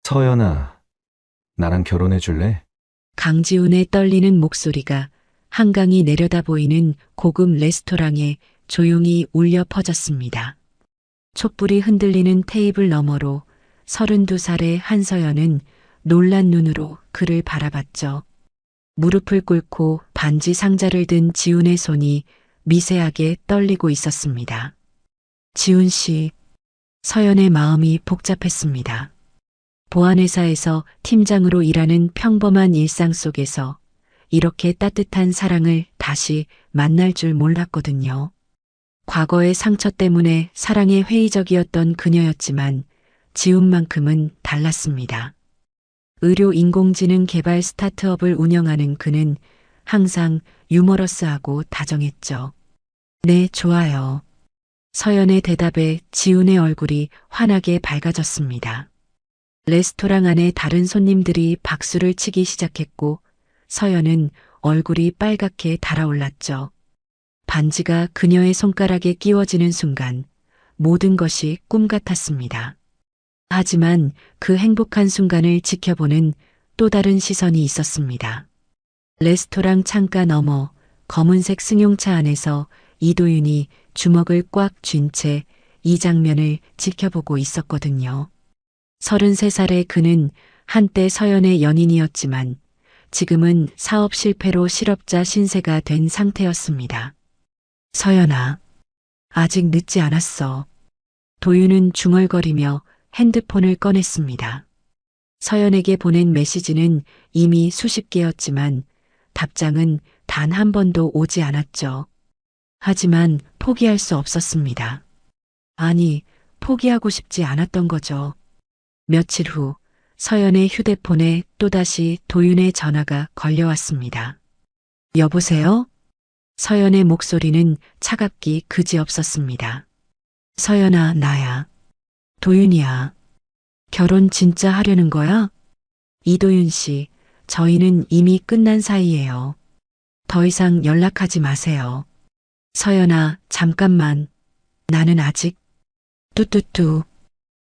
서연아, 나랑 결혼해 줄래? 강지훈의 떨리는 목소리가 한강이 내려다 보이는 고급 레스토랑에 조용히 울려 퍼졌습니다. 촛불이 흔들리는 테이블 너머로 32살의 한서연은 놀란 눈으로 그를 바라봤죠. 무릎을 꿇고 반지 상자를 든 지훈의 손이 미세하게 떨리고 있었습니다. 지훈 씨, 서연의 마음이 복잡했습니다. 보안회사에서 팀장으로 일하는 평범한 일상 속에서 이렇게 따뜻한 사랑을 다시 만날 줄 몰랐거든요. 과거의 상처 때문에 사랑에 회의적이었던 그녀였지만 지훈만큼은 달랐습니다. 의료 인공지능 개발 스타트업을 운영하는 그는 항상 유머러스하고 다정했죠. 네, 좋아요. 서연의 대답에 지훈의 얼굴이 환하게 밝아졌습니다. 레스토랑 안에 다른 손님들이 박수를 치기 시작했고 서연은 얼굴이 빨갛게 달아올랐죠. 반지가 그녀의 손가락에 끼워지는 순간 모든 것이 꿈 같았습니다. 하지만 그 행복한 순간을 지켜보는 또 다른 시선이 있었습니다. 레스토랑 창가 너머 검은색 승용차 안에서 이도윤이 주먹을 꽉 쥔 채 이 장면을 지켜보고 있었거든요. 33살의 그는 한때 서연의 연인이었지만 지금은 사업 실패로 실업자 신세가 된 상태였습니다. 서연아, 아직 늦지 않았어. 도윤은 중얼거리며 핸드폰을 꺼냈습니다. 서연에게 보낸 메시지는 이미 수십 개였지만 답장은 단 한 번도 오지 않았죠. 하지만 포기할 수 없었습니다. 아니, 포기하고 싶지 않았던 거죠. 며칠 후 서연의 휴대폰에 또다시 도윤의 전화가 걸려왔습니다. 여보세요? 서연의 목소리는 차갑기 그지없었습니다. 서연아, 나야. 도윤이야. 결혼 진짜 하려는 거야? 이도윤 씨, 저희는 이미 끝난 사이예요. 더 이상 연락하지 마세요. 서연아, 잠깐만. 나는 아직... 뚜뚜뚜.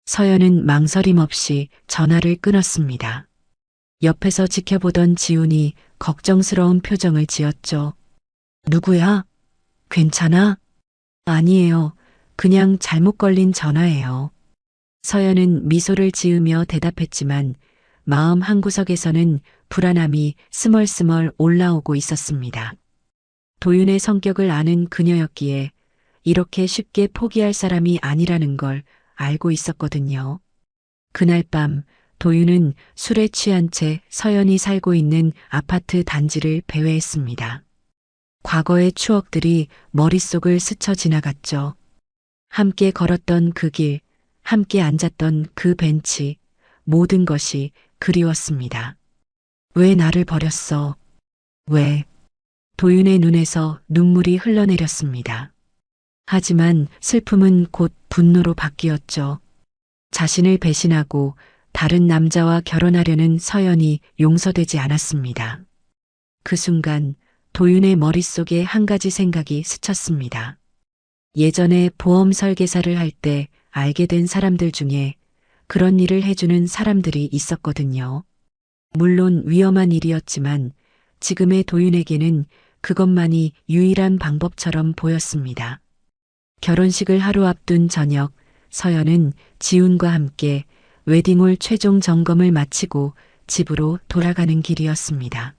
서연은 망설임 없이 전화를 끊었습니다. 옆에서 지켜보던 지훈이 걱정스러운 표정을 지었죠. 누구야? 괜찮아? 아니에요. 그냥 잘못 걸린 전화예요. 서연은 미소를 지으며 대답했지만 마음 한구석에서는 불안함이 스멀스멀 올라오고 있었습니다. 도윤의 성격을 아는 그녀였기에 이렇게 쉽게 포기할 사람이 아니라는 걸 알고 있었거든요. 그날 밤 도윤은 술에 취한 채 서연이 살고 있는 아파트 단지를 배회했습니다. 과거의 추억들이 머릿속을 스쳐 지나갔죠. 함께 걸었던 그 길, 함께 앉았던 그 벤치, 모든 것이 그리웠습니다. 왜 나를 버렸어? 왜? 도윤의 눈에서 눈물이 흘러내렸습니다. 하지만 슬픔은 곧 분노로 바뀌었죠. 자신을 배신하고 다른 남자와 결혼하려는 서연이 용서되지 않았습니다. 그 순간 도윤의 머릿속에 한 가지 생각이 스쳤습니다. 예전에 보험 설계사를 할 때 알게 된 사람들 중에 그런 일을 해주는 사람들이 있었거든요. 물론 위험한 일이었지만 지금의 도윤에게는 그것만이 유일한 방법처럼 보였습니다. 결혼식을 하루 앞둔 저녁, 서연은 지훈과 함께 웨딩홀 최종 점검을 마치고 집으로 돌아가는 길이었습니다.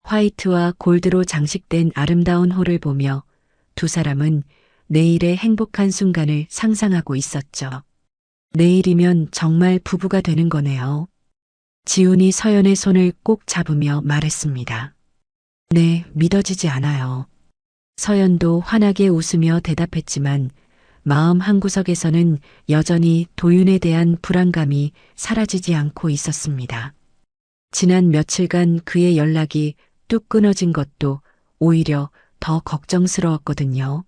화이트와 골드로 장식된 아름다운 홀을 보며 두 사람은 내일의 행복한 순간을 상상하고 있었죠. 내일이면 정말 부부가 되는 거네요. 지훈이 서연의 손을 꼭 잡으며 말했습니다. 네, 믿어지지 않아요. 서연도 환하게 웃으며 대답했지만 마음 한구석에서는 여전히 도윤에 대한 불안감이 사라지지 않고 있었습니다. 지난 며칠간 그의 연락이 뚝 끊어진 것도 오히려 더 걱정스러웠거든요.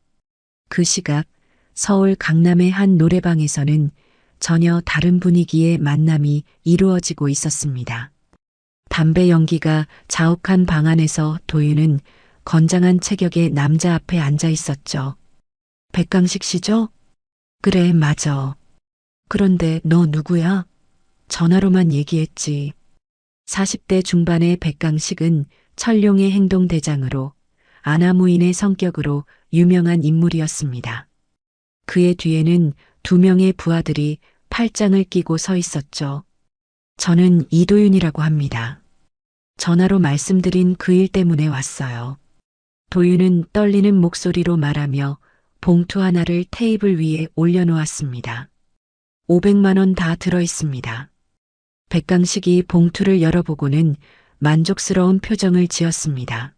그 시각 서울 강남의 한 노래방에서는 전혀 다른 분위기의 만남이 이루어지고 있었습니다. 담배 연기가 자욱한 방 안에서 도윤은 건장한 체격의 남자 앞에 앉아 있었죠. 백강식 씨죠? 그래, 맞아. 그런데 너 누구야? 전화로만 얘기했지. 40대 중반의 백강식은 천룡의 행동대장으로 아나무인의 성격으로 유명한 인물이었습니다. 그의 뒤에는 2명의 부하들이 팔짱을 끼고 서 있었죠. 저는 이도윤이라고 합니다. 전화로 말씀드린 그 일 때문에 왔어요. 도윤은 떨리는 목소리로 말하며 봉투 하나를 테이블 위에 올려놓았습니다. 500만 원 다 들어 있습니다. 백강식이 봉투를 열어보고는 만족스러운 표정을 지었습니다.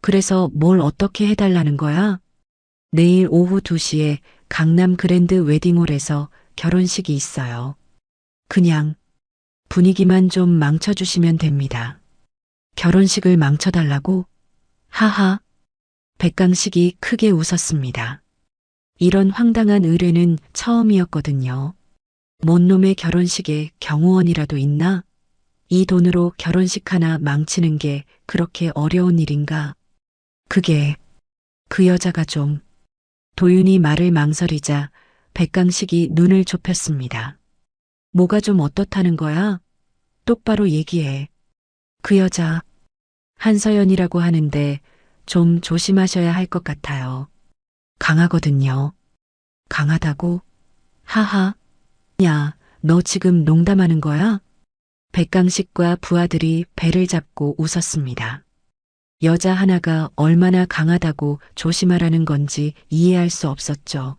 그래서 뭘 어떻게 해달라는 거야? 내일 오후 2시에 강남 그랜드 웨딩홀에서 결혼식이 있어요. 그냥 분위기만 좀 망쳐주시면 됩니다. 결혼식을 망쳐달라고? 하하. 백강식이 크게 웃었습니다. 이런 황당한 의뢰는 처음이었거든요. 뭔 놈의 결혼식에 경호원이라도 있나? 이 돈으로 결혼식 하나 망치는 게 그렇게 어려운 일인가? 그게 그 여자가 좀. 도윤이 말을 망설이자 백강식이 눈을 좁혔습니다. 뭐가 좀 어떻다는 거야? 똑바로 얘기해. 그 여자 한서연이라고 하는데 좀 조심하셔야 할 것 같아요. 강하거든요. 강하다고? 하하. 야, 너 지금 농담하는 거야? 백강식과 부하들이 배를 잡고 웃었습니다. 여자 하나가 얼마나 강하다고 조심하라는 건지 이해할 수 없었죠.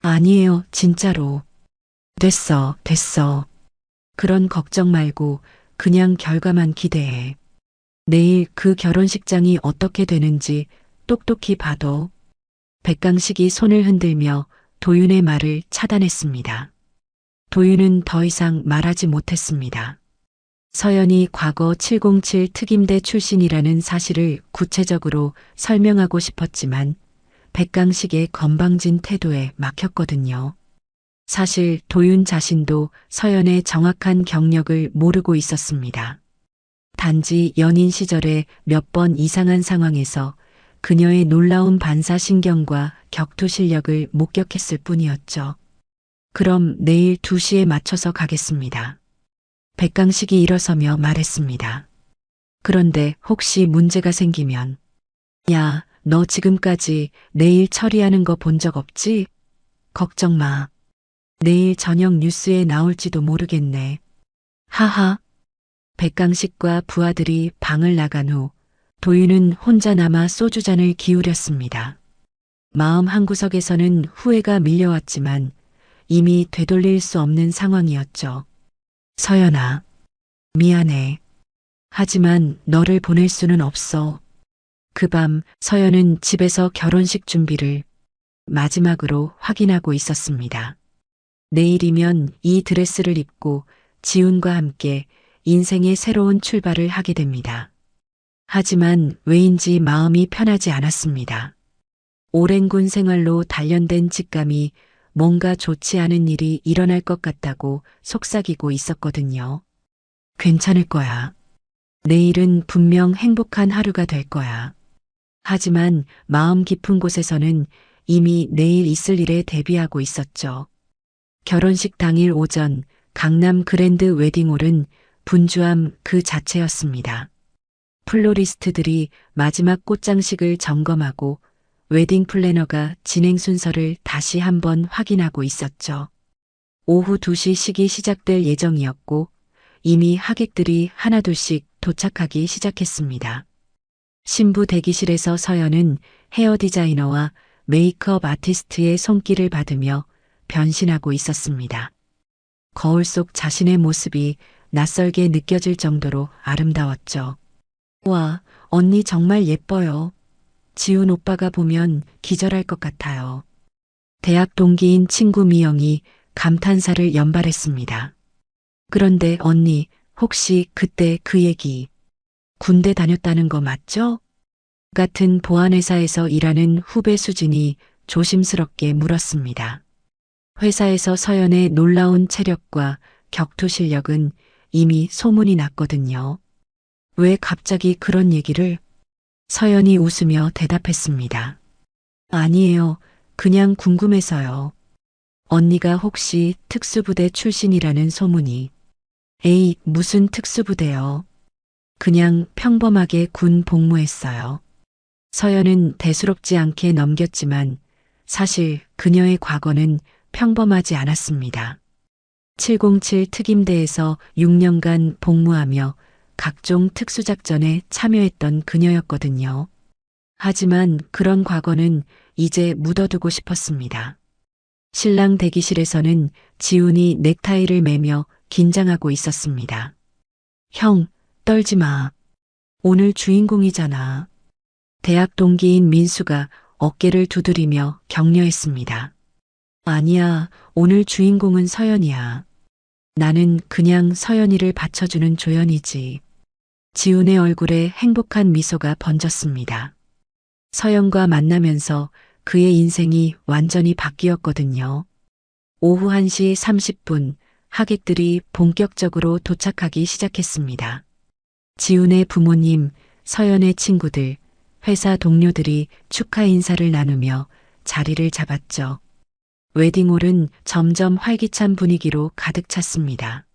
아니에요, 진짜로. 됐어, 됐어. 그런 걱정 말고 그냥 결과만 기대해. 내일 그 결혼식장이 어떻게 되는지 똑똑히 봐도. 백강식이 손을 흔들며 도윤의 말을 차단했습니다. 도윤은 더 이상 말하지 못했습니다. 서연이 과거 707 특임대 출신이라는 사실을 구체적으로 설명하고 싶었지만 백강식의 건방진 태도에 막혔거든요. 사실 도윤 자신도 서연의 정확한 경력을 모르고 있었습니다. 단지 연인 시절에 몇 번 이상한 상황에서 그녀의 놀라운 반사신경과 격투 실력을 목격했을 뿐이었죠. 그럼 내일 2시에 맞춰서 가겠습니다. 백강식이 일어서며 말했습니다. 그런데 혹시 문제가 생기면. 야, 너 지금까지 내일 처리하는 거 본 적 없지? 걱정 마. 내일 저녁 뉴스에 나올지도 모르겠네. 하하. 백강식과 부하들이 방을 나간 후 도윤은 혼자 남아 소주잔을 기울였습니다. 마음 한구석에서는 후회가 밀려왔지만 이미 되돌릴 수 없는 상황이었죠. 서연아, 미안해. 하지만 너를 보낼 수는 없어. 그 밤 서연은 집에서 결혼식 준비를 마지막으로 확인하고 있었습니다. 내일이면 이 드레스를 입고 지훈과 함께 인생의 새로운 출발을 하게 됩니다. 하지만 왜인지 마음이 편하지 않았습니다. 오랜 군 생활로 단련된 직감이 뭔가 좋지 않은 일이 일어날 것 같다고 속삭이고 있었거든요. 괜찮을 거야. 내일은 분명 행복한 하루가 될 거야. 하지만 마음 깊은 곳에서는 이미 내일 있을 일에 대비하고 있었죠. 결혼식 당일 오전 강남 그랜드 웨딩홀은 분주함 그 자체였습니다. 플로리스트들이 마지막 꽃장식을 점검하고 웨딩 플래너가 진행 순서를 다시 한번 확인하고 있었죠. 오후 2시 식이 시작될 예정이었고 이미 하객들이 하나둘씩 도착하기 시작했습니다. 신부 대기실에서 서연은 헤어 디자이너와 메이크업 아티스트의 손길을 받으며 변신하고 있었습니다. 거울 속 자신의 모습이 낯설게 느껴질 정도로 아름다웠죠. 와, 언니 정말 예뻐요. 지훈 오빠가 보면 기절할 것 같아요. 대학 동기인 친구 미영이 감탄사를 연발했습니다. 그런데 언니, 혹시 그때 그 얘기 군대 다녔다는 거 맞죠? 같은 보안회사에서 일하는 후배 수진이 조심스럽게 물었습니다. 회사에서 서연의 놀라운 체력과 격투 실력은 이미 소문이 났거든요. 왜 갑자기 그런 얘기를? 서연이 웃으며 대답했습니다. 아니에요. 그냥 궁금해서요. 언니가 혹시 특수부대 출신이라는 소문이. 에이, 무슨 특수부대요. 그냥 평범하게 군 복무했어요. 서연은 대수롭지 않게 넘겼지만 사실 그녀의 과거는 평범하지 않았습니다. 707 특임대에서 6년간 복무하며 각종 특수작전에 참여했던 그녀였거든요. 하지만 그런 과거는 이제 묻어두고 싶었습니다. 신랑 대기실에서는 지훈이 넥타이를 매며 긴장하고 있었습니다. 형, 떨지 마. 오늘 주인공이잖아. 대학 동기인 민수가 어깨를 두드리며 격려했습니다. 아니야, 오늘 주인공은 서연이야. 나는 그냥 서연이를 받쳐주는 조연이지. 지훈의 얼굴에 행복한 미소가 번졌습니다. 서연과 만나면서 그의 인생이 완전히 바뀌었거든요. 오후 1시 30분 하객들이 본격적으로 도착하기 시작했습니다. 지훈의 부모님, 서연의 친구들, 회사 동료들이 축하 인사를 나누며 자리를 잡았죠. 웨딩홀은 점점 활기찬 분위기로 가득 찼습니다.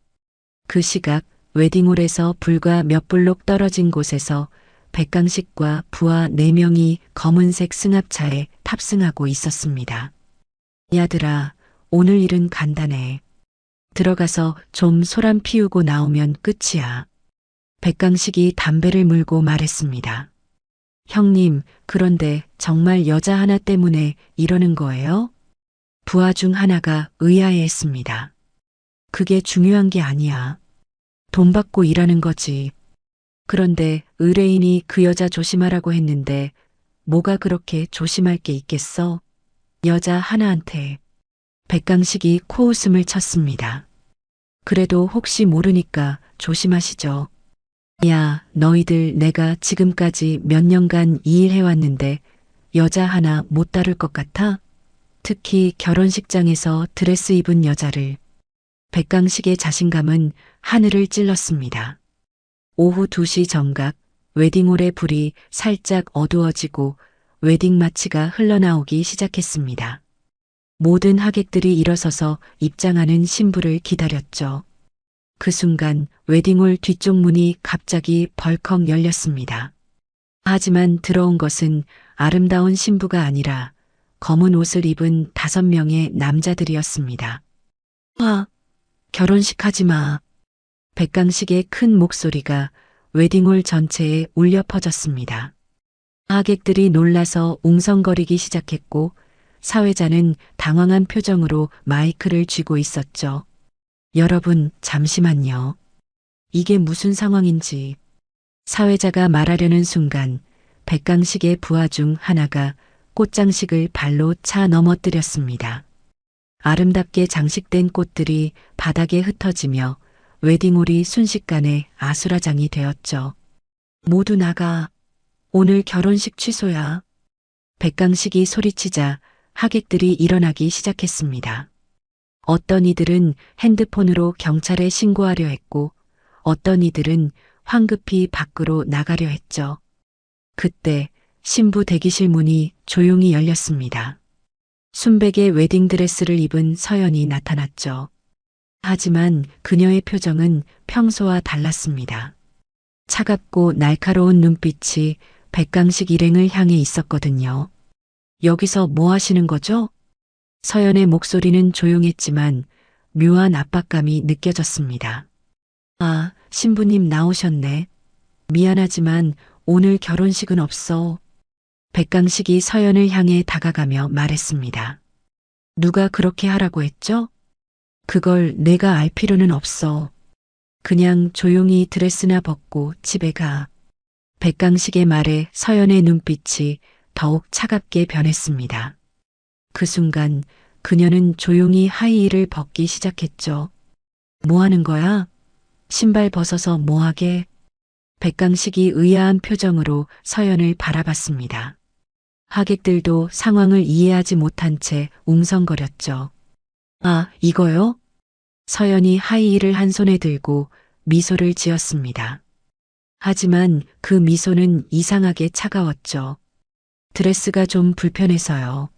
그 시각 웨딩홀에서 불과 몇 블록 떨어진 곳에서 백강식과 부하 4명이 검은색 승합차에 탑승하고 있었습니다. 야들아, 오늘 일은 간단해. 들어가서 좀 소란 피우고 나오면 끝이야. 백강식이 담배를 물고 말했습니다. 형님, 그런데 정말 여자 하나 때문에 이러는 거예요? 부하 중 하나가 의아해했습니다. 그게 중요한 게 아니야. 돈 받고 일하는 거지. 그런데 의뢰인이 그 여자 조심하라고 했는데 뭐가 그렇게 조심할 게 있겠어? 여자 하나한테. 백강식이 코웃음을 쳤습니다. 그래도 혹시 모르니까 조심하시죠. 야, 너희들 내가 지금까지 몇 년간 이 일 해왔는데 여자 하나 못 다룰 것 같아? 특히 결혼식장에서 드레스 입은 여자를. 백강식의 자신감은 하늘을 찔렀습니다. 오후 2시 정각 웨딩홀의 불이 살짝 어두워지고 웨딩 마치가 흘러나오기 시작했습니다. 모든 하객들이 일어서서 입장하는 신부를 기다렸죠. 그 순간 웨딩홀 뒤쪽 문이 갑자기 벌컥 열렸습니다. 하지만 들어온 것은 아름다운 신부가 아니라 검은 옷을 입은 5명의 남자들이었습니다. 결혼식 하지 마. 백강식의 큰 목소리가 웨딩홀 전체에 울려 퍼졌습니다. 하객들이 놀라서 웅성거리기 시작했고 사회자는 당황한 표정으로 마이크를 쥐고 있었죠. 여러분, 잠시만요. 이게 무슨 상황인지. 사회자가 말하려는 순간 백강식의 부하 중 하나가 꽃장식을 발로 차 넘어뜨렸습니다. 아름답게 장식된 꽃들이 바닥에 흩어지며 웨딩홀이 순식간에 아수라장이 되었죠. 모두 나가. 오늘 결혼식 취소야. 백강식이 소리치자 하객들이 일어나기 시작했습니다. 어떤 이들은 핸드폰으로 경찰에 신고하려 했고 어떤 이들은 황급히 밖으로 나가려 했죠. 그때 신부 대기실 문이 조용히 열렸습니다. 순백의 웨딩드레스를 입은 서연이 나타났죠. 하지만 그녀의 표정은 평소와 달랐습니다. 차갑고 날카로운 눈빛이 백강식 일행을 향해 있었거든요. 여기서 뭐 하시는 거죠? 서연의 목소리는 조용했지만 묘한 압박감이 느껴졌습니다. 아, 신부님 나오셨네. 미안하지만 오늘 결혼식은 없어. 백강식이 서연을 향해 다가가며 말했습니다. 누가 그렇게 하라고 했죠? 그걸 내가 알 필요는 없어. 그냥 조용히 드레스나 벗고 집에 가. 백강식의 말에 서연의 눈빛이 더욱 차갑게 변했습니다. 그 순간 그녀는 조용히 하이힐을 벗기 시작했죠. 뭐 하는 거야? 신발 벗어서 뭐 하게? 백강식이 의아한 표정으로 서연을 바라봤습니다. 하객들도 상황을 이해하지 못한 채 웅성거렸죠. 아, 이거요? 서연이 하이힐을 한 손에 들고 미소를 지었습니다. 하지만 그 미소는 이상하게 차가웠죠. 드레스가 좀 불편해서요.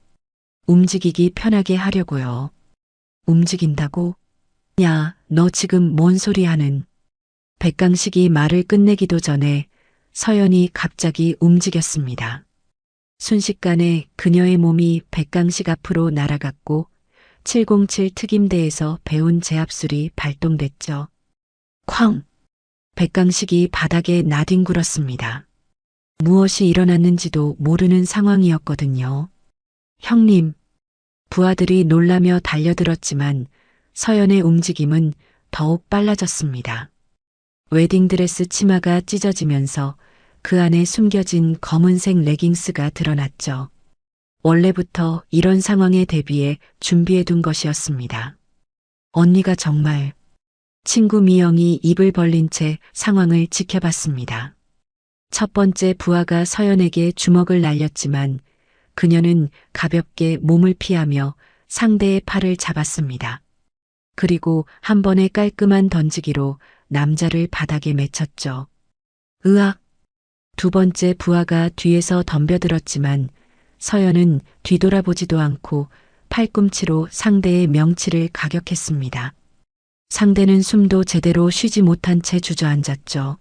움직이기 편하게 하려고요. 움직인다고? 야, 너 지금 뭔 소리 하는? 백강식이 말을 끝내기도 전에 서연이 갑자기 움직였습니다. 순식간에 그녀의 몸이 백강식 앞으로 날아갔고 707 특임대에서 배운 제압술이 발동됐죠. 쾅! 백강식이 바닥에 나뒹굴었습니다. 무엇이 일어났는지도 모르는 상황이었거든요. 형님, 부하들이 놀라며 달려들었지만 서연의 움직임은 더욱 빨라졌습니다. 웨딩드레스 치마가 찢어지면서 그 안에 숨겨진 검은색 레깅스가 드러났죠. 원래부터 이런 상황에 대비해 준비해둔 것이었습니다. 언니가 정말 친구 미영이 입을 벌린 채 상황을 지켜봤습니다. 첫 번째 부하가 서연에게 주먹을 날렸지만 그녀는 가볍게 몸을 피하며 상대의 팔을 잡았습니다. 그리고 한 번의 깔끔한 던지기로 남자를 바닥에 맺혔죠. 으악! 두 번째 부하가 뒤에서 덤벼들었지만 서연은 뒤돌아보지도 않고 팔꿈치로 상대의 명치를 가격했습니다. 상대는 숨도 제대로 쉬지 못한 채 주저앉았죠.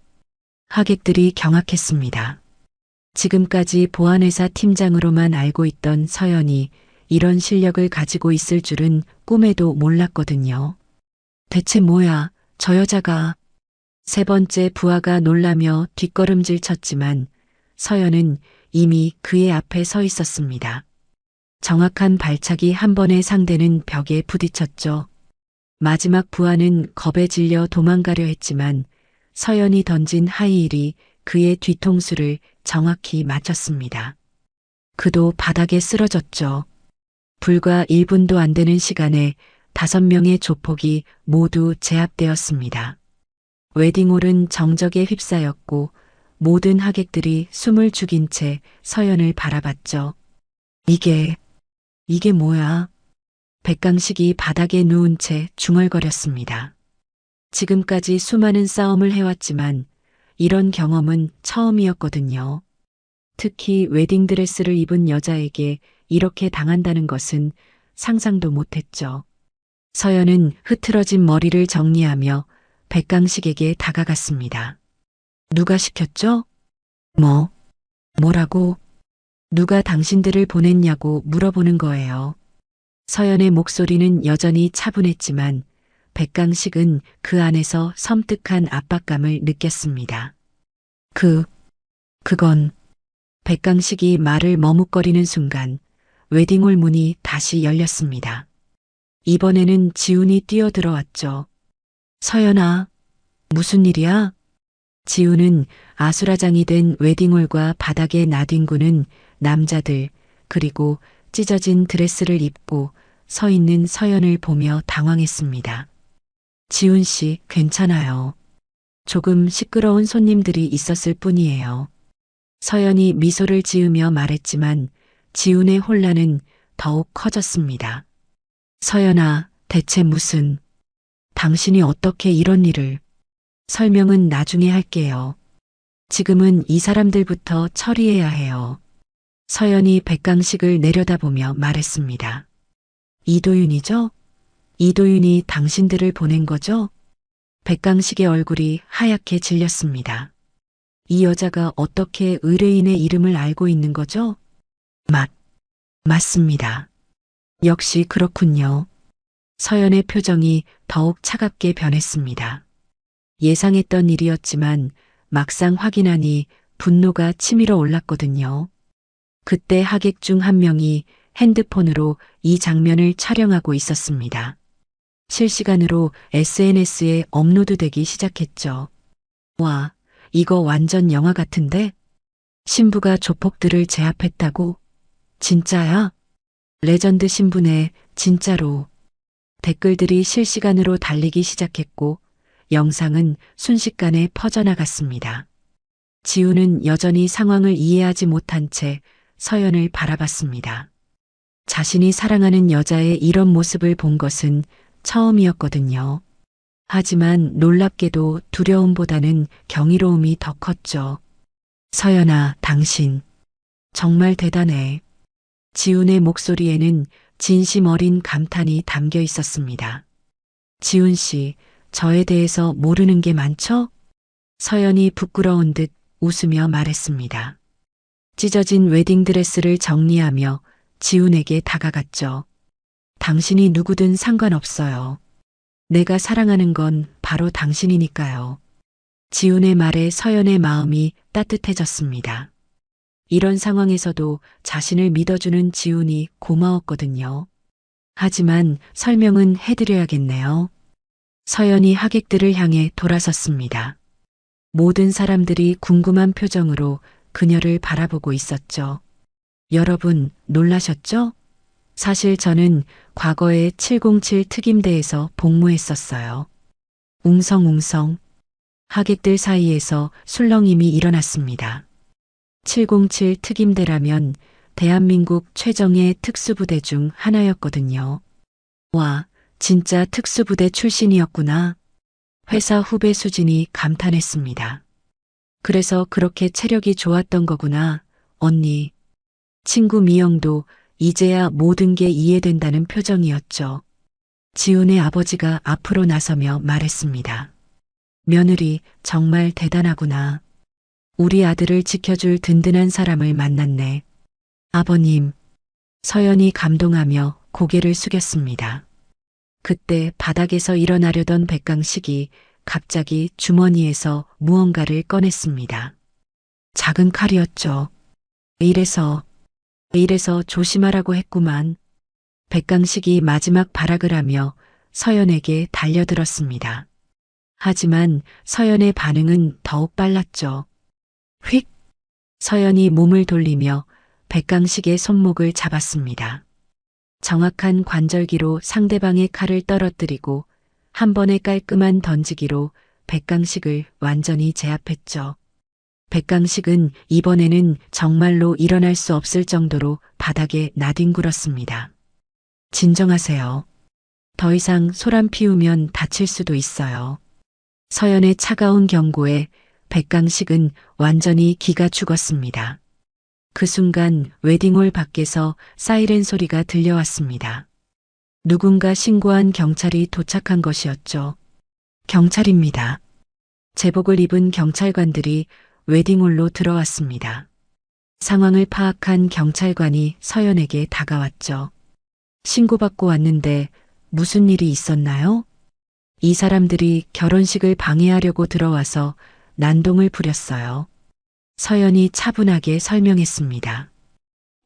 하객들이 경악했습니다. 지금까지 보안회사 팀장으로만 알고 있던 서연이 이런 실력을 가지고 있을 줄은 꿈에도 몰랐거든요. 대체 뭐야, 저 여자가. 세 번째 부하가 놀라며 뒷걸음질 쳤지만 서연은 이미 그의 앞에 서 있었습니다. 정확한 발차기 한 번에 상대는 벽에 부딪혔죠. 마지막 부하는 겁에 질려 도망가려 했지만 서연이 던진 하이힐이 그의 뒤통수를 정확히 맞췄습니다. 그도 바닥에 쓰러졌죠. 불과 1분도 안 되는 시간에 5명의 조폭이 모두 제압되었습니다. 웨딩홀은 정적에 휩싸였고 모든 하객들이 숨을 죽인 채 서연을 바라봤죠. 이게 뭐야? 백강식이 바닥에 누운 채 중얼거렸습니다. 지금까지 수많은 싸움을 해왔지만 이런 경험은 처음이었거든요. 특히 웨딩드레스를 입은 여자에게 이렇게 당한다는 것은 상상도 못했죠. 서연은 흐트러진 머리를 정리하며 백강식에게 다가갔습니다. 누가 시켰죠? 뭐라고? 누가 당신들을 보냈냐고 물어보는 거예요. 서연의 목소리는 여전히 차분했지만 백강식은 그 안에서 섬뜩한 압박감을 느꼈습니다. 그건 백강식이 말을 머뭇거리는 순간 웨딩홀 문이 다시 열렸습니다. 이번에는 지훈이 뛰어들어왔죠. 서연아, 무슨 일이야? 지훈은 아수라장이 된 웨딩홀과 바닥에 나뒹구는 남자들 그리고 찢어진 드레스를 입고 서 있는 서연을 보며 당황했습니다. 지훈 씨, 괜찮아요. 조금 시끄러운 손님들이 있었을 뿐이에요. 서연이 미소를 지으며 말했지만 지훈의 혼란은 더욱 커졌습니다. 서연아, 대체 무슨... 당신이 어떻게 이런 일을... 설명은 나중에 할게요. 지금은 이 사람들부터 처리해야 해요. 서연이 백강식을 내려다보며 말했습니다. 이도윤이죠? 이도윤이 당신들을 보낸 거죠? 백강식의 얼굴이 하얗게 질렸습니다. 이 여자가 어떻게 의뢰인의 이름을 알고 있는 거죠? 맞습니다. 역시 그렇군요. 서연의 표정이 더욱 차갑게 변했습니다. 예상했던 일이었지만 막상 확인하니 분노가 치밀어 올랐거든요. 그때 하객 중 한 명이 핸드폰으로 이 장면을 촬영하고 있었습니다. 실시간으로 SNS에 업로드되기 시작했죠. 와, 이거 완전 영화 같은데? 신부가 조폭들을 제압했다고? 진짜야? 레전드 신부네, 진짜로. 댓글들이 실시간으로 달리기 시작했고 영상은 순식간에 퍼져나갔습니다. 지우는 여전히 상황을 이해하지 못한 채 서연을 바라봤습니다. 자신이 사랑하는 여자의 이런 모습을 본 것은 처음이었거든요. 하지만 놀랍게도 두려움보다는 경이로움이 더 컸죠. 서연아, 당신 정말 대단해. 지훈의 목소리에는 진심 어린 감탄이 담겨 있었습니다. 지훈 씨, 저에 대해서 모르는 게 많죠? 서연이 부끄러운 듯 웃으며 말했습니다. 찢어진 웨딩드레스를 정리하며 지훈에게 다가갔죠. 당신이 누구든 상관없어요. 내가 사랑하는 건 바로 당신이니까요. 지훈의 말에 서연의 마음이 따뜻해졌습니다. 이런 상황에서도 자신을 믿어주는 지훈이 고마웠거든요. 하지만 설명은 해드려야겠네요. 서연이 하객들을 향해 돌아섰습니다. 모든 사람들이 궁금한 표정으로 그녀를 바라보고 있었죠. 여러분, 놀라셨죠? 사실 저는 과거에 707 특임대에서 복무했었어요. 웅성웅성. 하객들 사이에서 술렁임이 일어났습니다. 707 특임대라면 대한민국 최정예 특수부대 중 하나였거든요. 와, 진짜 특수부대 출신이었구나. 회사 후배 수진이 감탄했습니다. 그래서 그렇게 체력이 좋았던 거구나, 언니. 친구 미영도 이제야 모든 게 이해된다는 표정이었죠. 지훈의 아버지가 앞으로 나서며 말했습니다. 며느리 정말 대단하구나. 우리 아들을 지켜줄 든든한 사람을 만났네. 아버님. 서연이 감동하며 고개를 숙였습니다. 그때 바닥에서 일어나려던 백강식이 갑자기 주머니에서 무언가를 꺼냈습니다. 작은 칼이었죠. 이래서 조심하라고 했구만. 백강식이 마지막 발악을 하며 서연에게 달려들었습니다. 하지만 서연의 반응은 더욱 빨랐죠. 휙! 서연이 몸을 돌리며 백강식의 손목을 잡았습니다. 정확한 관절기로 상대방의 칼을 떨어뜨리고 한 번의 깔끔한 던지기로 백강식을 완전히 제압했죠. 백강식은 이번에는 정말로 일어날 수 없을 정도로 바닥에 나뒹굴었습니다. 진정하세요. 더 이상 소란 피우면 다칠 수도 있어요. 서연의 차가운 경고에 백강식은 완전히 기가 죽었습니다. 그 순간 웨딩홀 밖에서 사이렌 소리가 들려왔습니다. 누군가 신고한 경찰이 도착한 것이었죠. 경찰입니다. 제복을 입은 경찰관들이 웨딩홀로 들어왔습니다. 상황을 파악한 경찰관이 서연에게 다가왔죠. 신고받고 왔는데 무슨 일이 있었나요? 이 사람들이 결혼식을 방해하려고 들어와서 난동을 부렸어요. 서연이 차분하게 설명했습니다.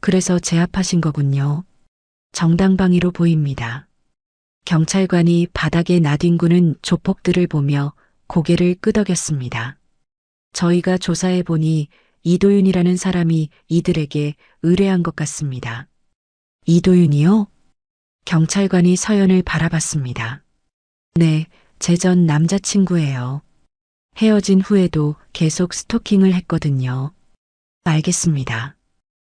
그래서 제압하신 거군요. 정당방위로 보입니다. 경찰관이 바닥에 나뒹구는 조폭들을 보며 고개를 끄덕였습니다. 저희가 조사해보니 이도윤이라는 사람이 이들에게 의뢰한 것 같습니다. 이도윤이요? 경찰관이 서연을 바라봤습니다. 네, 제 전 남자친구예요. 헤어진 후에도 계속 스토킹을 했거든요. 알겠습니다.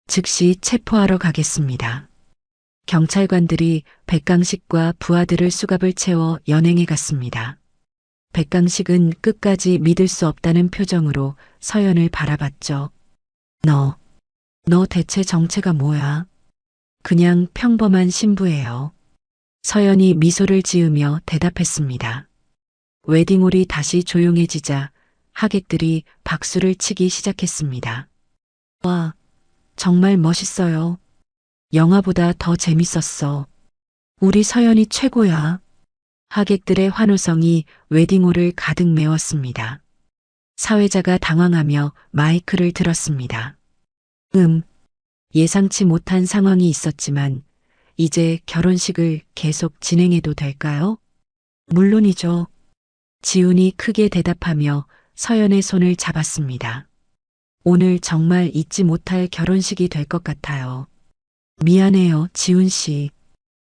즉시 체포하러 가겠습니다. 경찰관들이 백강식과 부하들을 수갑을 채워 연행해 갔습니다. 백강식은 끝까지 믿을 수 없다는 표정으로 서연을 바라봤죠. 너 대체 정체가 뭐야? 그냥 평범한 신부예요. 서연이 미소를 지으며 대답했습니다. 웨딩홀이 다시 조용해지자 하객들이 박수를 치기 시작했습니다. 와, 정말 멋있어요. 영화보다 더 재밌었어. 우리 서연이 최고야. 하객들의 환호성이 웨딩홀을 가득 메웠습니다. 사회자가 당황하며 마이크를 들었습니다. 예상치 못한 상황이 있었지만 이제 결혼식을 계속 진행해도 될까요? 물론이죠. 지훈이 크게 대답하며 서연의 손을 잡았습니다. 오늘 정말 잊지 못할 결혼식이 될 것 같아요. 미안해요, 지훈 씨.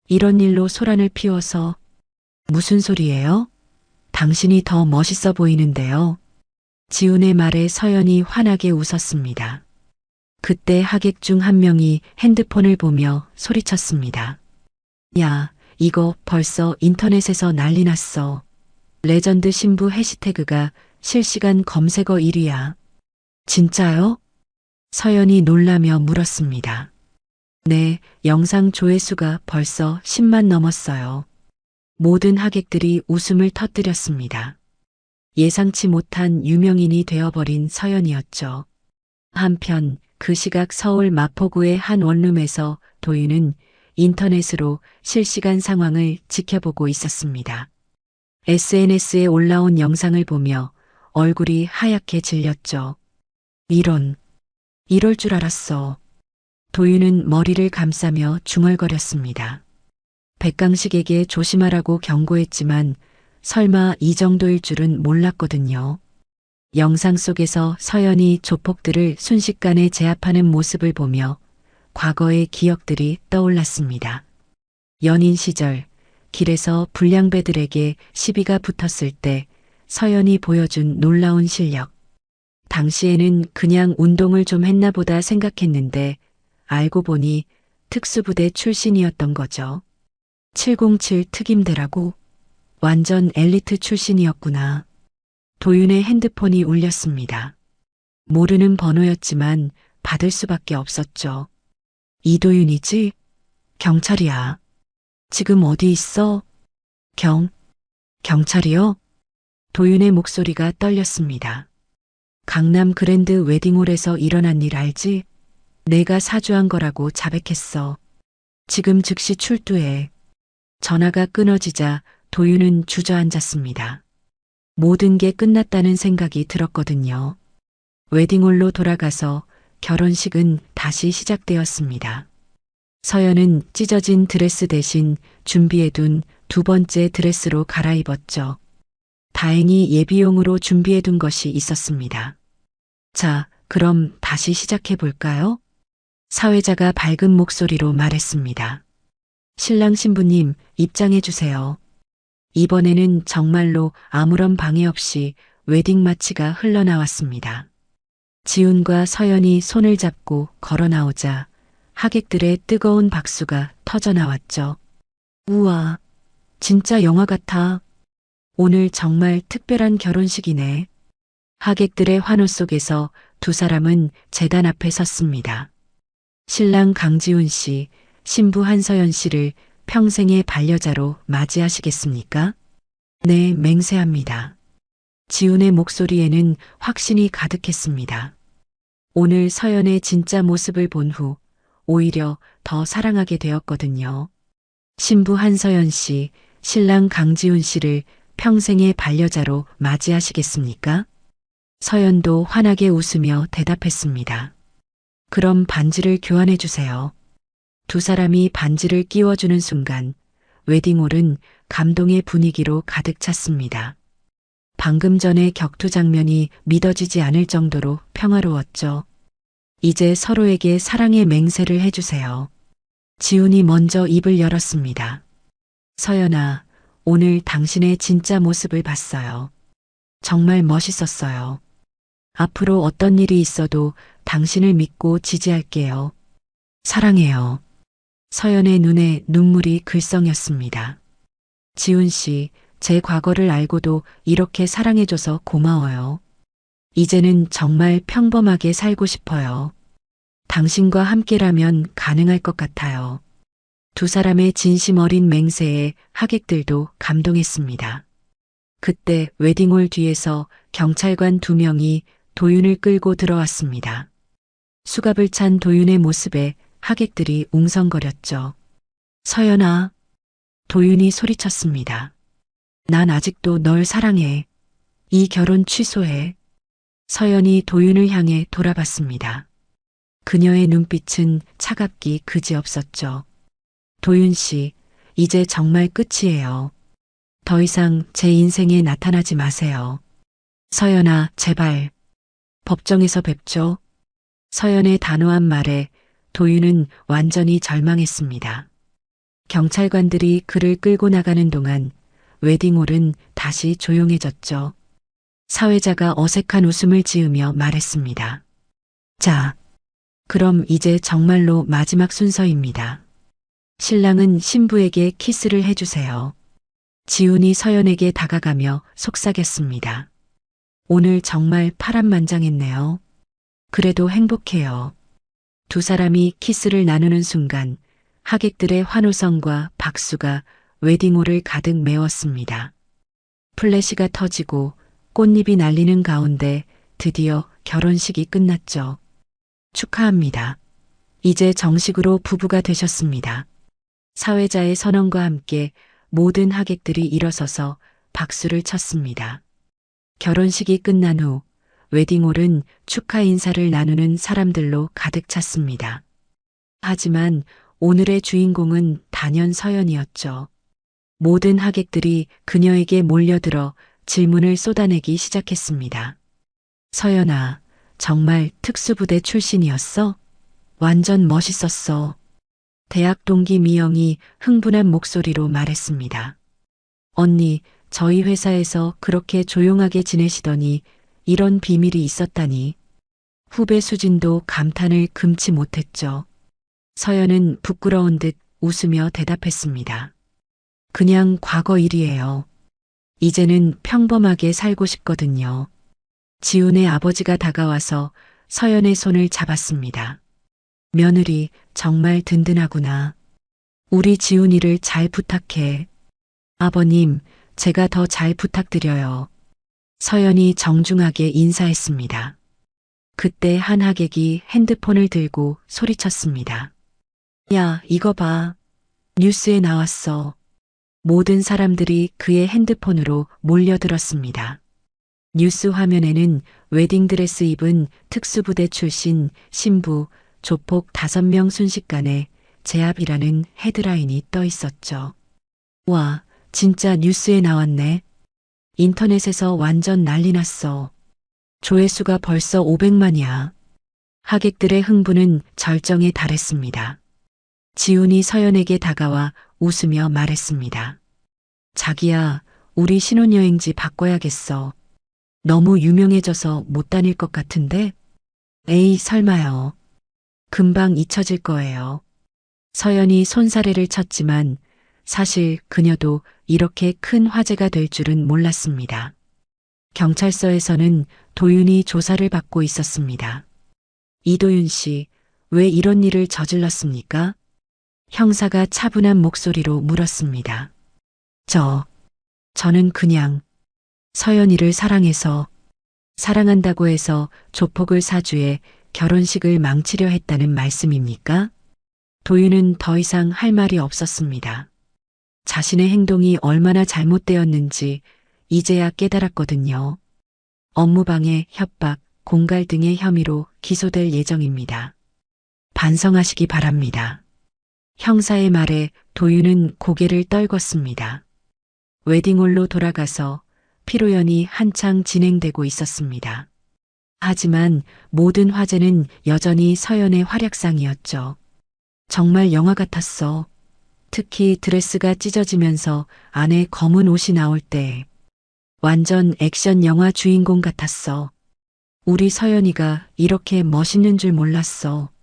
이런 일로 소란을 피워서. 무슨 소리예요? 당신이 더 멋있어 보이는데요. 지훈의 말에 서연이 환하게 웃었습니다. 그때 하객 중 한 명이 핸드폰을 보며 소리쳤습니다. 야, 이거 벌써 인터넷에서 난리 났어. 레전드 신부 해시태그가 실시간 검색어 1위야. 진짜요? 서연이 놀라며 물었습니다. 네, 영상 조회수가 벌써 10만 넘었어요. 모든 하객들이 웃음을 터뜨렸습니다. 예상치 못한 유명인이 되어버린 서연이었죠. 한편 그 시각 서울 마포구의 한 원룸에서 도윤은 인터넷으로 실시간 상황을 지켜보고 있었습니다. SNS에 올라온 영상을 보며 얼굴이 하얗게 질렸죠. 이럴 줄 알았어. 도윤은 머리를 감싸며 중얼거렸습니다. 백강식에게 조심하라고 경고했지만 설마 이 정도일 줄은 몰랐거든요. 영상 속에서 서연이 조폭들을 순식간에 제압하는 모습을 보며 과거의 기억들이 떠올랐습니다. 연인 시절 길에서 불량배들에게 시비가 붙었을 때 서연이 보여준 놀라운 실력. 당시에는 그냥 운동을 좀 했나 보다 생각했는데 알고 보니 특수부대 출신이었던 거죠. 707 특임대라고? 완전 엘리트 출신이었구나. 도윤의 핸드폰이 울렸습니다. 모르는 번호였지만 받을 수밖에 없었죠. 이도윤이지? 경찰이야. 지금 어디 있어? 경찰이요? 도윤의 목소리가 떨렸습니다. 강남 그랜드 웨딩홀에서 일어난 일 알지? 내가 사주한 거라고 자백했어. 지금 즉시 출두해. 전화가 끊어지자 도윤은 주저앉았습니다. 모든 게 끝났다는 생각이 들었거든요. 웨딩홀로 돌아가서 결혼식은 다시 시작되었습니다. 서연은 찢어진 드레스 대신 준비해둔 두 번째 드레스로 갈아입었죠. 다행히 예비용으로 준비해둔 것이 있었습니다. 자, 그럼 다시 시작해볼까요? 사회자가 밝은 목소리로 말했습니다. 신랑 신부님, 입장해주세요. 이번에는 정말로 아무런 방해 없이 웨딩 마치가 흘러나왔습니다. 지훈과 서연이 손을 잡고 걸어 나오자 하객들의 뜨거운 박수가 터져 나왔죠. 우와, 진짜 영화 같아. 오늘 정말 특별한 결혼식이네. 하객들의 환호 속에서 두 사람은 제단 앞에 섰습니다. 신랑 강지훈 씨, 신부 한서연 씨를 평생의 반려자로 맞이하시겠습니까? 네, 맹세합니다. 지훈의 목소리에는 확신이 가득했습니다. 오늘 서연의 진짜 모습을 본 후 오히려 더 사랑하게 되었거든요. 신부 한서연 씨, 신랑 강지훈 씨를 평생의 반려자로 맞이하시겠습니까? 서연도 환하게 웃으며 대답했습니다. 그럼 반지를 교환해 주세요. 두 사람이 반지를 끼워주는 순간 웨딩홀은 감동의 분위기로 가득 찼습니다. 방금 전의 격투 장면이 믿어지지 않을 정도로 평화로웠죠. 이제 서로에게 사랑의 맹세를 해주세요. 지훈이 먼저 입을 열었습니다. 서연아, 오늘 당신의 진짜 모습을 봤어요. 정말 멋있었어요. 앞으로 어떤 일이 있어도 당신을 믿고 지지할게요. 사랑해요. 서연의 눈에 눈물이 글썽였습니다. 지훈 씨, 제 과거를 알고도 이렇게 사랑해줘서 고마워요. 이제는 정말 평범하게 살고 싶어요. 당신과 함께라면 가능할 것 같아요. 두 사람의 진심 어린 맹세에 하객들도 감동했습니다. 그때 웨딩홀 뒤에서 경찰관 두 명이 도윤을 끌고 들어왔습니다. 수갑을 찬 도윤의 모습에 하객들이 웅성거렸죠. 서연아, 도윤이 소리쳤습니다. 난 아직도 널 사랑해. 이 결혼 취소해. 서연이 도윤을 향해 돌아봤습니다. 그녀의 눈빛은 차갑기 그지없었죠. 도윤 씨, 이제 정말 끝이에요. 더 이상 제 인생에 나타나지 마세요. 서연아, 제발. 법정에서 뵙죠. 서연의 단호한 말에 도윤은 완전히 절망했습니다. 경찰관들이 그를 끌고 나가는 동안 웨딩홀은 다시 조용해졌죠. 사회자가 어색한 웃음을 지으며 말했습니다. 자, 그럼 이제 정말로 마지막 순서입니다. 신랑은 신부에게 키스를 해주세요. 지훈이 서연에게 다가가며 속삭였습니다. 오늘 정말 파란만장했네요. 그래도 행복해요. 두 사람이 키스를 나누는 순간 하객들의 환호성과 박수가 웨딩홀을 가득 메웠습니다. 플래시가 터지고 꽃잎이 날리는 가운데 드디어 결혼식이 끝났죠. 축하합니다. 이제 정식으로 부부가 되셨습니다. 사회자의 선언과 함께 모든 하객들이 일어서서 박수를 쳤습니다. 결혼식이 끝난 후 웨딩홀은 축하 인사를 나누는 사람들로 가득 찼습니다. 하지만 오늘의 주인공은 단연 서연이었죠. 모든 하객들이 그녀에게 몰려들어 질문을 쏟아내기 시작했습니다. 서연아, 정말 특수부대 출신이었어? 완전 멋있었어. 대학 동기 미영이 흥분한 목소리로 말했습니다. 언니, 저희 회사에서 그렇게 조용하게 지내시더니 이런 비밀이 있었다니. 후배 수진도 감탄을 금치 못했죠. 서연은 부끄러운 듯 웃으며 대답했습니다. 그냥 과거 일이에요. 이제는 평범하게 살고 싶거든요. 지훈의 아버지가 다가와서 서연의 손을 잡았습니다. 며느리 정말 든든하구나. 우리 지훈이를 잘 부탁해. 아버님, 제가 더 잘 부탁드려요. 서연이 정중하게 인사했습니다. 그때 한 하객이 핸드폰을 들고 소리쳤습니다. 야, 이거 봐. 뉴스에 나왔어. 모든 사람들이 그의 핸드폰으로 몰려들었습니다. 뉴스 화면에는 웨딩드레스 입은 특수부대 출신 신부 조폭 5명 순식간에 제압이라는 헤드라인이 떠 있었죠. 와, 진짜 뉴스에 나왔네. 인터넷에서 완전 난리 났어. 조회수가 벌써 500만이야. 하객들의 흥분은 절정에 달했습니다. 지훈이 서연에게 다가와 웃으며 말했습니다. 자기야, 우리 신혼여행지 바꿔야겠어. 너무 유명해져서 못 다닐 것 같은데? 에이, 설마요. 금방 잊혀질 거예요. 서연이 손사래를 쳤지만 사실 그녀도 이렇게 큰 화제가 될 줄은 몰랐습니다. 경찰서에서는 도윤이 조사를 받고 있었습니다. 이도윤 씨, 왜 이런 일을 저질렀습니까? 형사가 차분한 목소리로 물었습니다. 저는 그냥 서연이를 사랑한다고 해서 조폭을 사주해 결혼식을 망치려 했다는 말씀입니까? 도윤은 더 이상 할 말이 없었습니다. 자신의 행동이 얼마나 잘못되었는지 이제야 깨달았거든요. 업무방해, 협박, 공갈 등의 혐의로 기소될 예정입니다. 반성하시기 바랍니다. 형사의 말에 도윤은 고개를 떨궜습니다. 웨딩홀로 돌아가서 피로연이 한창 진행되고 있었습니다. 하지만 모든 화제는 여전히 서연의 활약상이었죠. 정말 영화 같았어. 특히 드레스가 찢어지면서 안에 검은 옷이 나올 때 완전 액션 영화 주인공 같았어. 우리 서연이가 이렇게 멋있는 줄 몰랐어.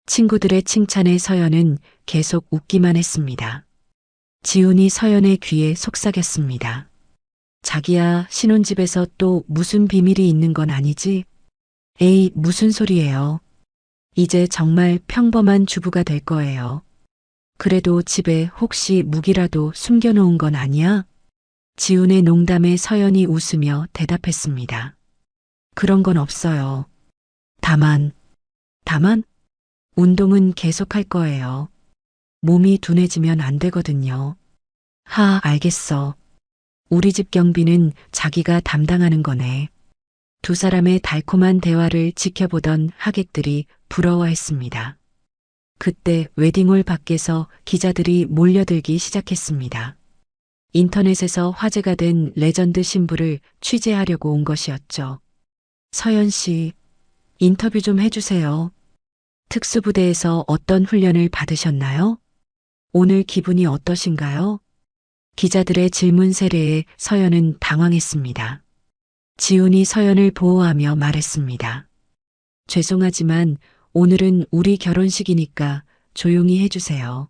친구들의 칭찬에 서연은 계속 웃기만 했습니다. 지훈이 서연의 귀에 속삭였습니다. 자기야, 신혼집에서 또 무슨 비밀이 있는 건 아니지? 에이, 무슨 소리예요. 이제 정말 평범한 주부가 될 거예요. 그래도 집에 혹시 무기라도 숨겨놓은 건 아니야? 지훈의 농담에 서연이 웃으며 대답했습니다. 그런 건 없어요. 다만? 운동은 계속할 거예요. 몸이 둔해지면 안 되거든요. 알겠어. 우리 집 경비는 자기가 담당하는 거네. 두 사람의 달콤한 대화를 지켜보던 하객들이 부러워했습니다. 그때 웨딩홀 밖에서 기자들이 몰려들기 시작했습니다. 인터넷에서 화제가 된 레전드 신부를 취재하려고 온 것이었죠. 서연 씨, 인터뷰 좀 해주세요. 특수부대에서 어떤 훈련을 받으셨나요? 오늘 기분이 어떠신가요? 기자들의 질문 세례에 서연은 당황했습니다. 지훈이 서연을 보호하며 말했습니다. 죄송하지만 오늘은 우리 결혼식이니까 조용히 해주세요.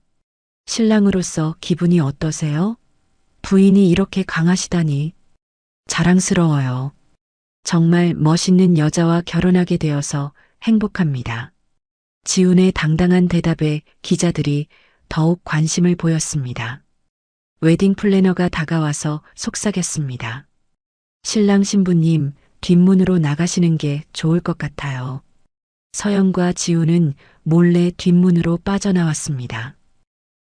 신랑으로서 기분이 어떠세요? 부인이 이렇게 강하시다니. 자랑스러워요. 정말 멋있는 여자와 결혼하게 되어서 행복합니다. 지훈의 당당한 대답에 기자들이 더욱 관심을 보였습니다. 웨딩 플래너가 다가와서 속삭였습니다. 신랑 신부님, 뒷문으로 나가시는 게 좋을 것 같아요. 서연과 지훈은 몰래 뒷문으로 빠져나왔습니다.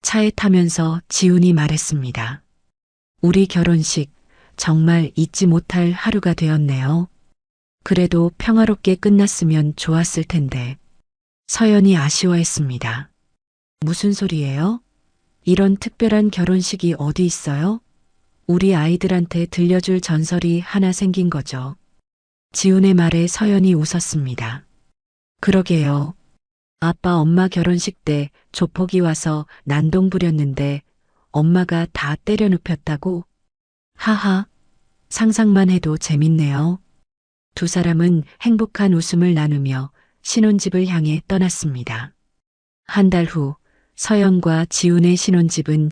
차에 타면서 지훈이 말했습니다. 우리 결혼식 정말 잊지 못할 하루가 되었네요. 그래도 평화롭게 끝났으면 좋았을 텐데. 서연이 아쉬워했습니다. 무슨 소리예요? 이런 특별한 결혼식이 어디 있어요? 우리 아이들한테 들려줄 전설이 하나 생긴 거죠. 지훈의 말에 서연이 웃었습니다. 그러게요. 아빠 엄마 결혼식 때 조폭이 와서 난동 부렸는데 엄마가 다 때려 눕혔다고? 하하, 상상만 해도 재밌네요. 두 사람은 행복한 웃음을 나누며 신혼집을 향해 떠났습니다. 한 달 후 서연과 지훈의 신혼집은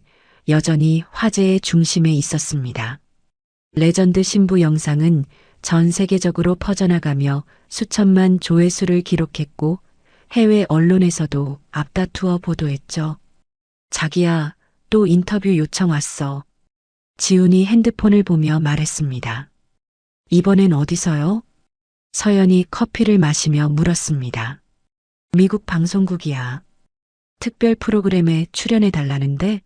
여전히 화제의 중심에 있었습니다. 레전드 신부 영상은 전 세계적으로 퍼져나가며 수천만 조회수를 기록했고 해외 언론에서도 앞다투어 보도했죠. 자기야, 또 인터뷰 요청 왔어. 지훈이 핸드폰을 보며 말했습니다. 이번엔 어디서요? 서연이 커피를 마시며 물었습니다. 미국 방송국이야. 특별 프로그램에 출연해 달라는데?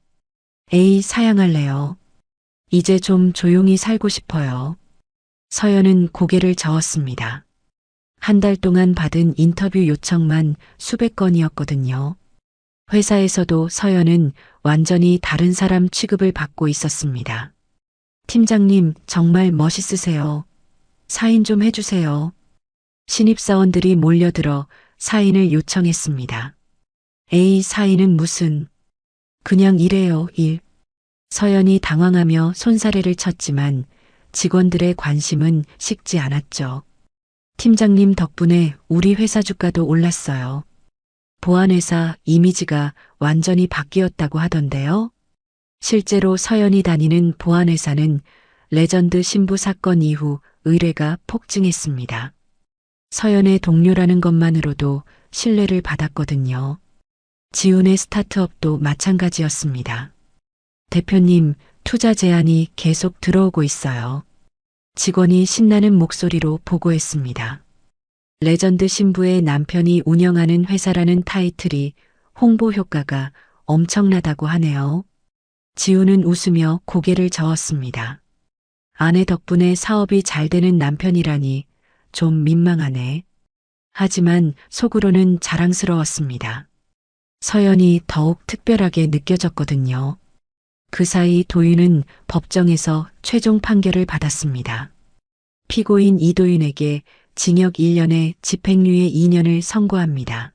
에이, 사양할래요. 이제 좀 조용히 살고 싶어요. 서연은 고개를 저었습니다. 한 달 동안 받은 인터뷰 요청만 수백 건이었거든요. 회사에서도 서연은 완전히 다른 사람 취급을 받고 있었습니다. 팀장님, 정말 멋있으세요. 사인 좀 해주세요. 신입사원들이 몰려들어 사인을 요청했습니다. 에이, 사인은 무슨. 그냥 일해요, 일. 서연이 당황하며 손사래를 쳤지만 직원들의 관심은 식지 않았죠. 팀장님 덕분에 우리 회사 주가도 올랐어요. 보안회사 이미지가 완전히 바뀌었다고 하던데요. 실제로 서연이 다니는 보안회사는 레전드 신부 사건 이후 의뢰가 폭증했습니다. 서연의 동료라는 것만으로도 신뢰를 받았거든요. 지훈의 스타트업도 마찬가지였습니다. 대표님, 투자 제안이 계속 들어오고 있어요. 직원이 신나는 목소리로 보고했습니다. 레전드 신부의 남편이 운영하는 회사라는 타이틀이 홍보 효과가 엄청나다고 하네요. 지훈은 웃으며 고개를 저었습니다. 아내 덕분에 사업이 잘 되는 남편이라니 좀 민망하네. 하지만 속으로는 자랑스러웠습니다. 서연이 더욱 특별하게 느껴졌거든요. 그 사이 도윤은 법정에서 최종 판결을 받았습니다. 피고인 이도윤에게 징역 1년에 집행유예 2년을 선고합니다.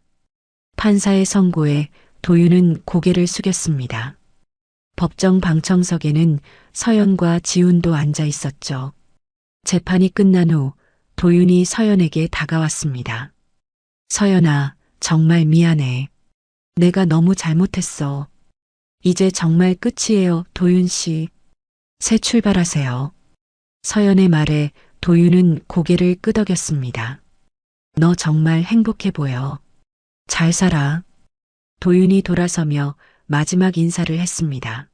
판사의 선고에 도윤은 고개를 숙였습니다. 법정 방청석에는 서연과 지훈도 앉아 있었죠. 재판이 끝난 후 도윤이 서연에게 다가왔습니다. 서연아, 정말 미안해. 내가 너무 잘못했어. 이제 정말 끝이에요, 도윤 씨. 새 출발하세요. 서연의 말에 도윤은 고개를 끄덕였습니다. 너 정말 행복해 보여. 잘 살아. 도윤이 돌아서며 마지막 인사를 했습니다.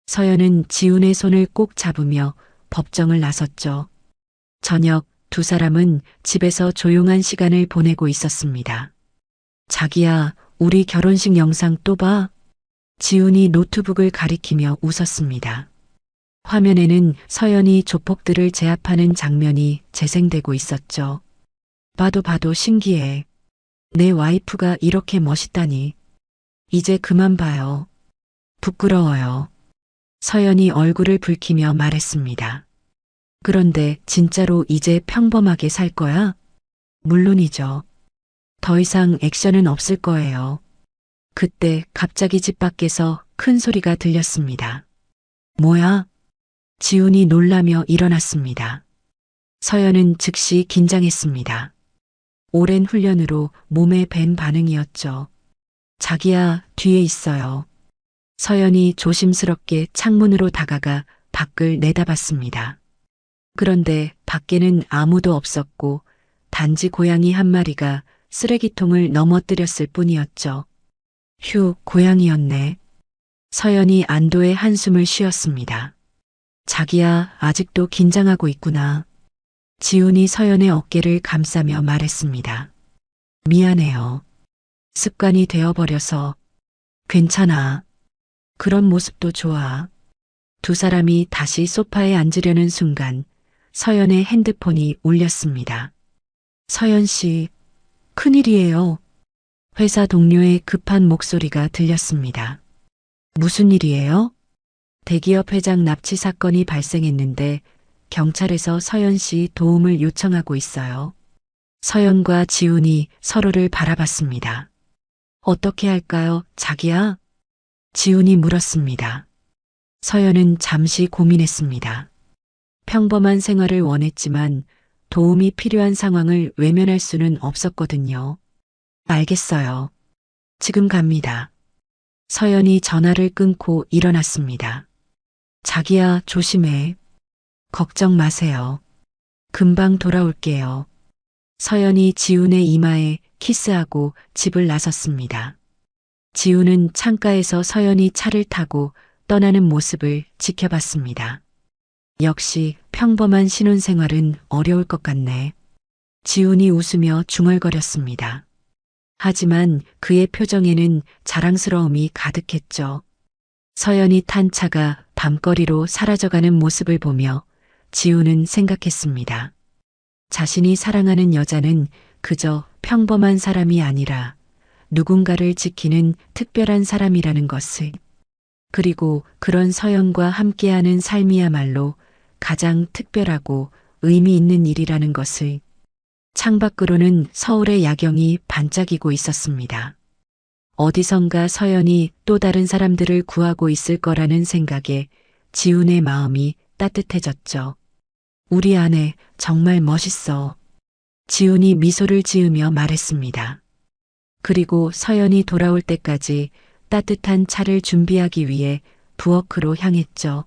서연은 지훈의 손을 꼭 잡으며 법정을 나섰죠. 저녁 두 사람은 집에서 조용한 시간을 보내고 있었습니다. 자기야, 우리 결혼식 영상 또 봐. 지훈이 노트북을 가리키며 웃었습니다. 화면에는 서연이 조폭들을 제압하는 장면이 재생되고 있었죠. 봐도 신기해. 내 와이프가 이렇게 멋있다니. 이제 그만 봐요. 부끄러워요. 서연이 얼굴을 붉히며 말했습니다. 그런데 진짜로 이제 평범하게 살 거야? 물론이죠. 더 이상 액션은 없을 거예요. 그때 갑자기 집 밖에서 큰 소리가 들렸습니다. 뭐야? 지훈이 놀라며 일어났습니다. 서연은 즉시 긴장했습니다. 오랜 훈련으로 몸에 밴 반응이었죠. 자기야, 뒤에 있어요. 서연이 조심스럽게 창문으로 다가가 밖을 내다봤습니다. 그런데 밖에는 아무도 없었고 단지 고양이 한 마리가 쓰레기통을 넘어뜨렸을 뿐이었죠. 휴, 고양이였네. 서연이 안도의 한숨을 쉬었습니다. 자기야, 아직도 긴장하고 있구나. 지훈이 서연의 어깨를 감싸며 말했습니다. 미안해요. 습관이 되어버려서. 괜찮아. 그런 모습도 좋아. 두 사람이 다시 소파에 앉으려는 순간 서연의 핸드폰이 울렸습니다. 서연 씨, 큰일이에요. 회사 동료의 급한 목소리가 들렸습니다. 무슨 일이에요? 대기업 회장 납치 사건이 발생했는데 경찰에서 서연 씨 도움을 요청하고 있어요. 서연과 지훈이 서로를 바라봤습니다. 어떻게 할까요, 자기야? 지훈이 물었습니다. 서연은 잠시 고민했습니다. 평범한 생활을 원했지만 도움이 필요한 상황을 외면할 수는 없었거든요. 알겠어요. 지금 갑니다. 서연이 전화를 끊고 일어났습니다. 자기야, 조심해. 걱정 마세요. 금방 돌아올게요. 서연이 지훈의 이마에 키스하고 집을 나섰습니다. 지훈은 창가에서 서연이 차를 타고 떠나는 모습을 지켜봤습니다. 역시 평범한 신혼생활은 어려울 것 같네. 지훈이 웃으며 중얼거렸습니다. 하지만 그의 표정에는 자랑스러움이 가득했죠. 서연이 탄 차가 밤거리로 사라져가는 모습을 보며 지훈은 생각했습니다. 자신이 사랑하는 여자는 그저 평범한 사람이 아니라 누군가를 지키는 특별한 사람이라는 것을. 그리고 그런 서연과 함께하는 삶이야말로 가장 특별하고 의미 있는 일이라는 것을. 창밖으로는 서울의 야경이 반짝이고 있었습니다. 어디선가 서연이 또 다른 사람들을 구하고 있을 거라는 생각에 지훈의 마음이 따뜻해졌죠. 우리 아내 정말 멋있어. 지훈이 미소를 지으며 말했습니다. 그리고 서연이 돌아올 때까지 따뜻한 차를 준비하기 위해 부엌으로 향했죠.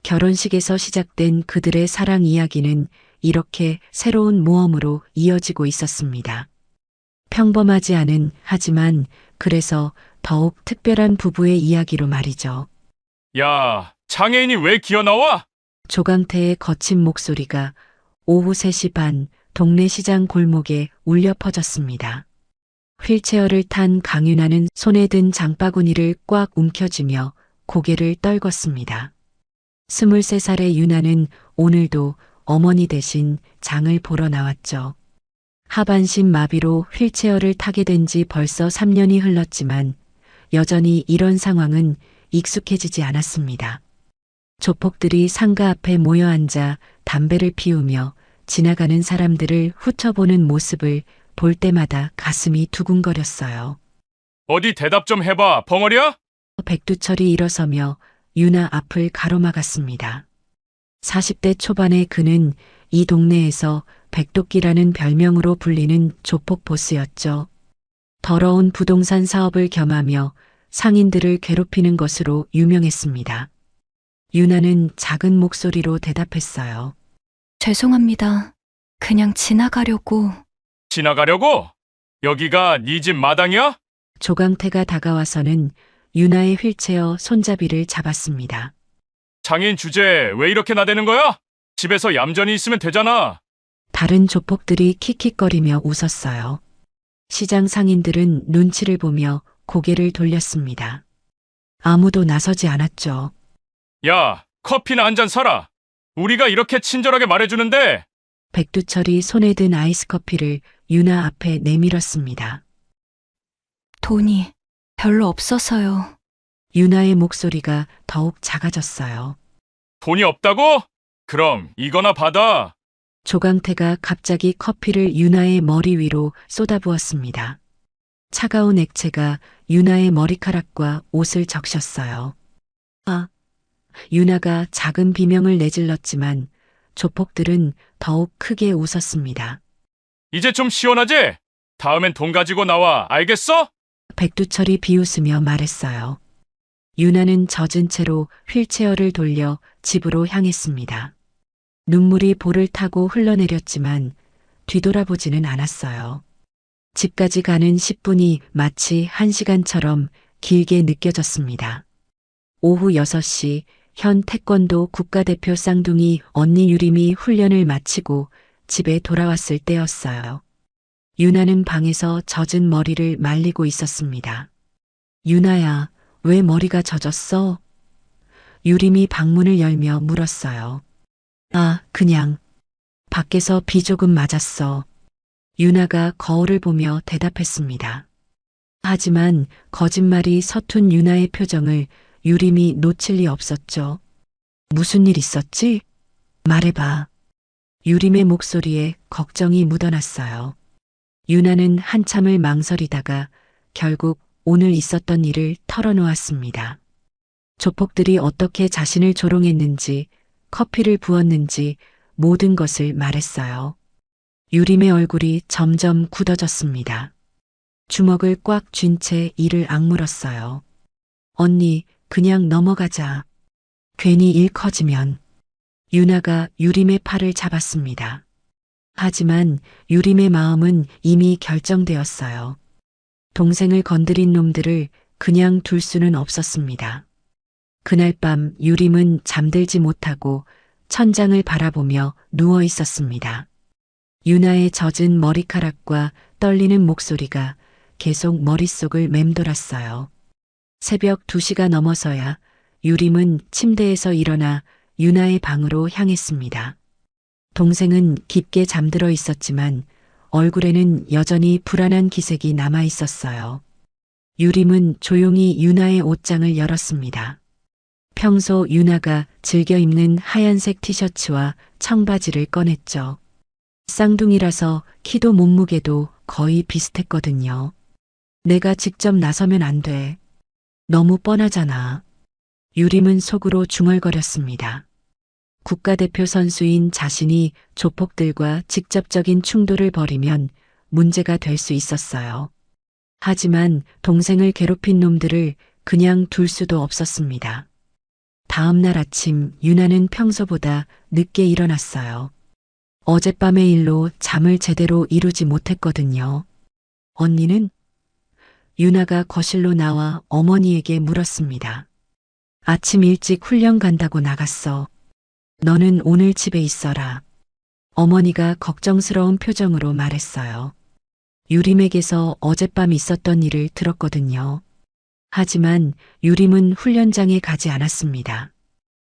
결혼식에서 시작된 그들의 사랑 이야기는 이렇게 새로운 모험으로 이어지고 있었습니다. 평범하지 않은, 하지만 그래서 더욱 특별한 부부의 이야기로 말이죠. 야, 장애인이 왜 기어 나와? 조강태의 거친 목소리가 오후 3시 반 동네 시장 골목에 울려 퍼졌습니다. 휠체어를 탄 강윤아는 손에 든 장바구니를 꽉 움켜쥐며 고개를 떨궜습니다. 23살의 윤아는 오늘도 어머니 대신 장을 보러 나왔죠. 하반신 마비로 휠체어를 타게 된 지 벌써 3년이 흘렀지만 여전히 이런 상황은 익숙해지지 않았습니다. 조폭들이 상가 앞에 모여 앉아 담배를 피우며 지나가는 사람들을 훑어보는 모습을 볼 때마다 가슴이 두근거렸어요. 어디 대답 좀 해봐, 벙어리야? 백두철이 일어서며 윤아 앞을 가로막았습니다. 40대 초반의 그는 이 동네에서 백도끼라는 별명으로 불리는 조폭 보스였죠. 더러운 부동산 사업을 겸하며 상인들을 괴롭히는 것으로 유명했습니다. 윤아는 작은 목소리로 대답했어요. 죄송합니다. 그냥 지나가려고. 지나가려고? 여기가 네 집 마당이야? 조강태가 다가와서는 윤아의 휠체어 손잡이를 잡았습니다. 장애인 주제에 왜 이렇게 나대는 거야? 집에서 얌전히 있으면 되잖아. 다른 조폭들이 킥킥거리며 웃었어요. 시장 상인들은 눈치를 보며 고개를 돌렸습니다. 아무도 나서지 않았죠. 야, 커피나 한 잔 사라. 우리가 이렇게 친절하게 말해주는데. 백두철이 손에 든 아이스커피를 윤아 앞에 내밀었습니다. 돈이 별로 없어서요. 윤아의 목소리가 더욱 작아졌어요. 돈이 없다고? 그럼 이거나 받아. 조강태가 갑자기 커피를 윤아의 머리 위로 쏟아부었습니다. 차가운 액체가 윤아의 머리카락과 옷을 적셨어요. 아, 윤아가 작은 비명을 내질렀지만 조폭들은 더욱 크게 웃었습니다. 이제 좀 시원하지? 다음엔 돈 가지고 나와, 알겠어? 백두철이 비웃으며 말했어요. 윤아는 젖은 채로 휠체어를 돌려 집으로 향했습니다. 눈물이 볼을 타고 흘러내렸지만 뒤돌아보지는 않았어요. 집까지 가는 10분이 마치 1시간처럼 길게 느껴졌습니다. 오후 6시 현 태권도 국가대표 쌍둥이 언니 유림이 훈련을 마치고 집에 돌아왔을 때였어요. 유나는 방에서 젖은 머리를 말리고 있었습니다. 유나야, 왜 머리가 젖었어? 유림이 방문을 열며 물었어요. 아, 그냥. 밖에서 비 조금 맞았어. 유나가 거울을 보며 대답했습니다. 하지만 거짓말이 서툰 유나의 표정을 유림이 놓칠 리 없었죠. 무슨 일 있었지? 말해봐. 유림의 목소리에 걱정이 묻어났어요. 유나는 한참을 망설이다가 결국 오늘 있었던 일을 털어놓았습니다. 조폭들이 어떻게 자신을 조롱했는지, 커피를 부었는지 모든 것을 말했어요. 유림의 얼굴이 점점 굳어졌습니다. 주먹을 꽉 쥔 채 이를 악물었어요. 언니, 그냥 넘어가자. 괜히 일 커지면. 유나가 유림의 팔을 잡았습니다. 하지만 유림의 마음은 이미 결정되었어요. 동생을 건드린 놈들을 그냥 둘 수는 없었습니다. 그날 밤 유림은 잠들지 못하고 천장을 바라보며 누워 있었습니다. 유나의 젖은 머리카락과 떨리는 목소리가 계속 머릿속을 맴돌았어요. 새벽 2시가 넘어서야 유림은 침대에서 일어나 유나의 방으로 향했습니다. 동생은 깊게 잠들어 있었지만 얼굴에는 여전히 불안한 기색이 남아 있었어요. 유림은 조용히 유나의 옷장을 열었습니다. 평소 유나가 즐겨 입는 하얀색 티셔츠와 청바지를 꺼냈죠. 쌍둥이라서 키도 몸무게도 거의 비슷했거든요. 내가 직접 나서면 안 돼. 너무 뻔하잖아. 유림은 속으로 중얼거렸습니다. 국가대표 선수인 자신이 조폭들과 직접적인 충돌을 벌이면 문제가 될 수 있었어요. 하지만 동생을 괴롭힌 놈들을 그냥 둘 수도 없었습니다. 다음 날 아침 유나는 평소보다 늦게 일어났어요. 어젯밤의 일로 잠을 제대로 이루지 못했거든요. 언니는? 유나가 거실로 나와 어머니에게 물었습니다. 아침 일찍 훈련 간다고 나갔어. 너는 오늘 집에 있어라. 어머니가 걱정스러운 표정으로 말했어요. 유림에게서 어젯밤 있었던 일을 들었거든요. 하지만 유림은 훈련장에 가지 않았습니다.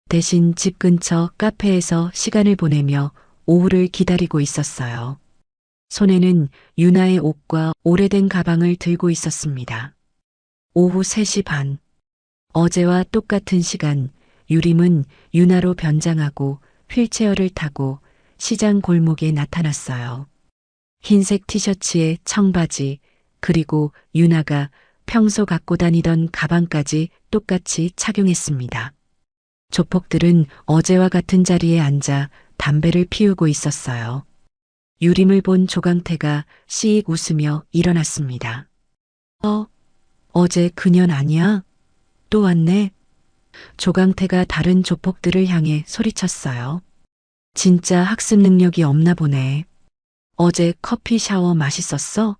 대신 집 근처 카페에서 시간을 보내며 오후를 기다리고 있었어요. 손에는 유나의 옷과 오래된 가방을 들고 있었습니다. 오후 3시 반. 어제와 똑같은 시간 유림은 유나로 변장하고 휠체어를 타고 시장 골목에 나타났어요. 흰색 티셔츠에 청바지 그리고 유나가 평소 갖고 다니던 가방까지 똑같이 착용했습니다. 조폭들은 어제와 같은 자리에 앉아 담배를 피우고 있었어요. 유림을 본 조강태가 씩 웃으며 일어났습니다. 어제 그년 아니야? 또 왔네? 조강태가 다른 조폭들을 향해 소리쳤어요. 진짜 학습 능력이 없나 보네. 어제 커피 샤워 맛있었어?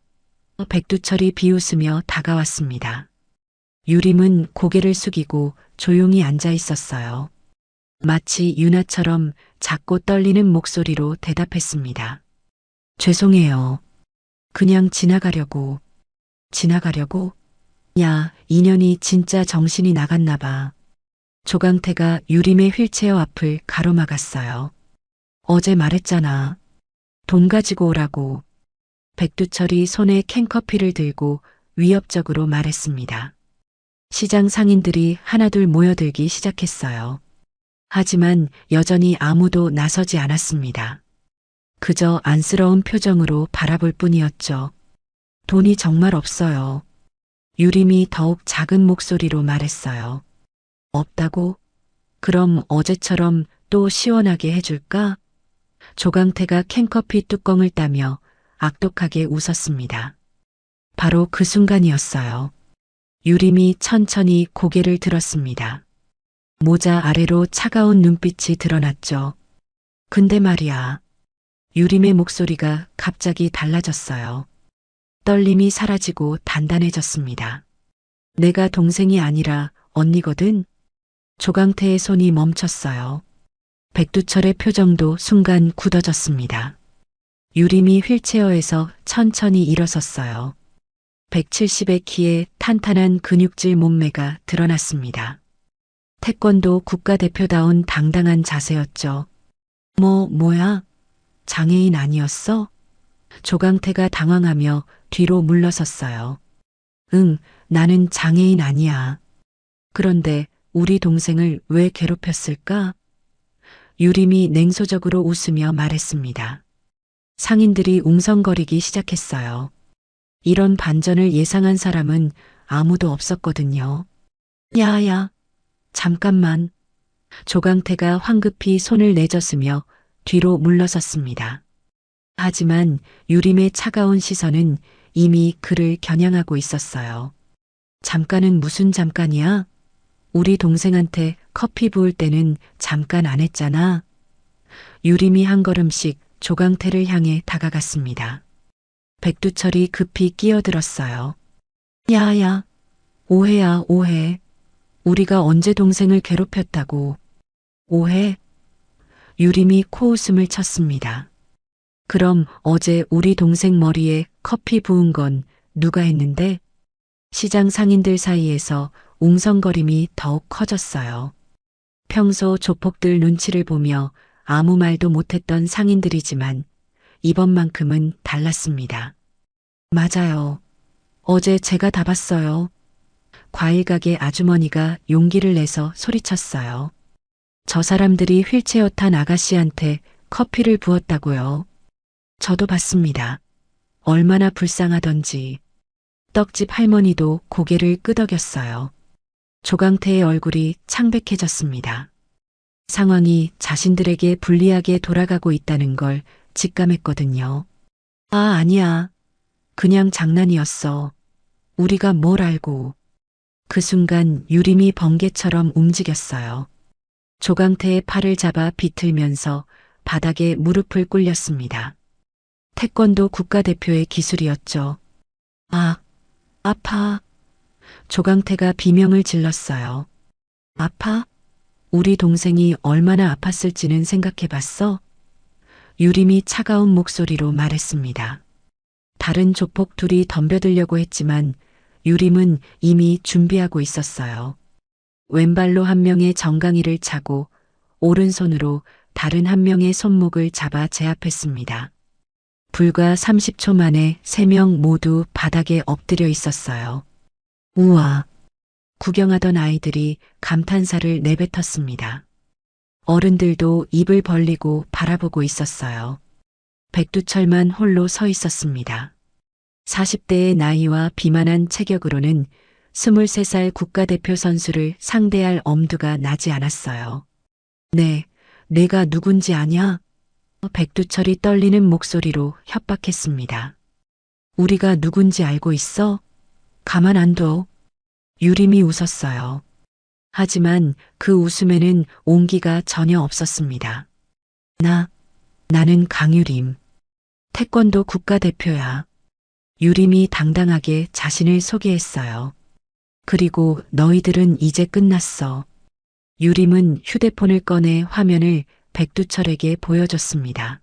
백두철이 비웃으며 다가왔습니다. 유림은 고개를 숙이고 조용히 앉아 있었어요. 마치 유나처럼 작고 떨리는 목소리로 대답했습니다. 죄송해요. 그냥 지나가려고. 지나가려고? 야, 인연이 진짜 정신이 나갔나 봐. 조강태가 유림의 휠체어 앞을 가로막았어요. 어제 말했잖아. 돈 가지고 오라고. 백두철이 손에 캔커피를 들고 위협적으로 말했습니다. 시장 상인들이 하나둘 모여들기 시작했어요. 하지만 여전히 아무도 나서지 않았습니다. 그저 안쓰러운 표정으로 바라볼 뿐이었죠. 돈이 정말 없어요. 유림이 더욱 작은 목소리로 말했어요. 없다고? 그럼 어제처럼 또 시원하게 해줄까? 조강태가 캔커피 뚜껑을 따며 악독하게 웃었습니다. 바로 그 순간이었어요. 유림이 천천히 고개를 들었습니다. 모자 아래로 차가운 눈빛이 드러났죠. 근데 말이야. 유림의 목소리가 갑자기 달라졌어요. 떨림이 사라지고 단단해졌습니다. 내가 동생이 아니라 언니거든? 조강태의 손이 멈췄어요. 백두철의 표정도 순간 굳어졌습니다. 유림이 휠체어에서 천천히 일어섰어요. 170의 키에 탄탄한 근육질 몸매가 드러났습니다. 태권도 국가대표다운 당당한 자세였죠. 뭐야? 장애인 아니었어? 조강태가 당황하며 뒤로 물러섰어요. 응, 나는 장애인 아니야. 그런데 우리 동생을 왜 괴롭혔을까? 유림이 냉소적으로 웃으며 말했습니다. 상인들이 웅성거리기 시작했어요. 이런 반전을 예상한 사람은 아무도 없었거든요. 야야, 잠깐만. 조강태가 황급히 손을 내줬으며 뒤로 물러섰습니다. 하지만 유림의 차가운 시선은 이미 그를 겨냥하고 있었어요. 잠깐은 무슨 잠깐이야? 우리 동생한테 커피 부을 때는 잠깐 안 했잖아. 유림이 한 걸음씩 조강태를 향해 다가갔습니다. 백두철이 급히 끼어들었어요. 야야, 오해야, 오해. 우리가 언제 동생을 괴롭혔다고. 오해? 유림이 코웃음을 쳤습니다. 그럼 어제 우리 동생 머리에 커피 부은 건 누가 했는데? 시장 상인들 사이에서 웅성거림이 더욱 커졌어요. 평소 조폭들 눈치를 보며 아무 말도 못했던 상인들이지만 이번만큼은 달랐습니다. 맞아요. 어제 제가 다 봤어요. 과일가게 아주머니가 용기를 내서 소리쳤어요. 저 사람들이 휠체어 탄 아가씨한테 커피를 부었다고요. 저도 봤습니다. 얼마나 불쌍하던지. 떡집 할머니도 고개를 끄덕였어요. 조강태의 얼굴이 창백해졌습니다. 상황이 자신들에게 불리하게 돌아가고 있다는 걸 직감했거든요. 아니야. 그냥 장난이었어. 우리가 뭘 알고. 그 순간 유림이 번개처럼 움직였어요. 조강태의 팔을 잡아 비틀면서 바닥에 무릎을 꿇렸습니다. 태권도 국가대표의 기술이었죠. 아파. 조강태가 비명을 질렀어요. 아파? 우리 동생이 얼마나 아팠을지는 생각해봤어? 유림이 차가운 목소리로 말했습니다. 다른 조폭 둘이 덤벼들려고 했지만 유림은 이미 준비하고 있었어요. 왼발로 한 명의 정강이를 차고 오른손으로 다른 한 명의 손목을 잡아 제압했습니다. 불과 30초 만에 3명 모두 바닥에 엎드려 있었어요. 우와! 구경하던 아이들이 감탄사를 내뱉었습니다. 어른들도 입을 벌리고 바라보고 있었어요. 백두철만 홀로 서 있었습니다. 40대의 나이와 비만한 체격으로는 23살 국가대표 선수를 상대할 엄두가 나지 않았어요. 네, 내가 누군지 아냐? 백두철이 떨리는 목소리로 협박했습니다. 우리가 누군지 알고 있어? 가만 안 둬. 유림이 웃었어요. 하지만 그 웃음에는 온기가 전혀 없었습니다. 나는 강유림. 태권도 국가대표야. 유림이 당당하게 자신을 소개했어요. 그리고 너희들은 이제 끝났어. 유림은 휴대폰을 꺼내 화면을 백두철에게 보여줬습니다.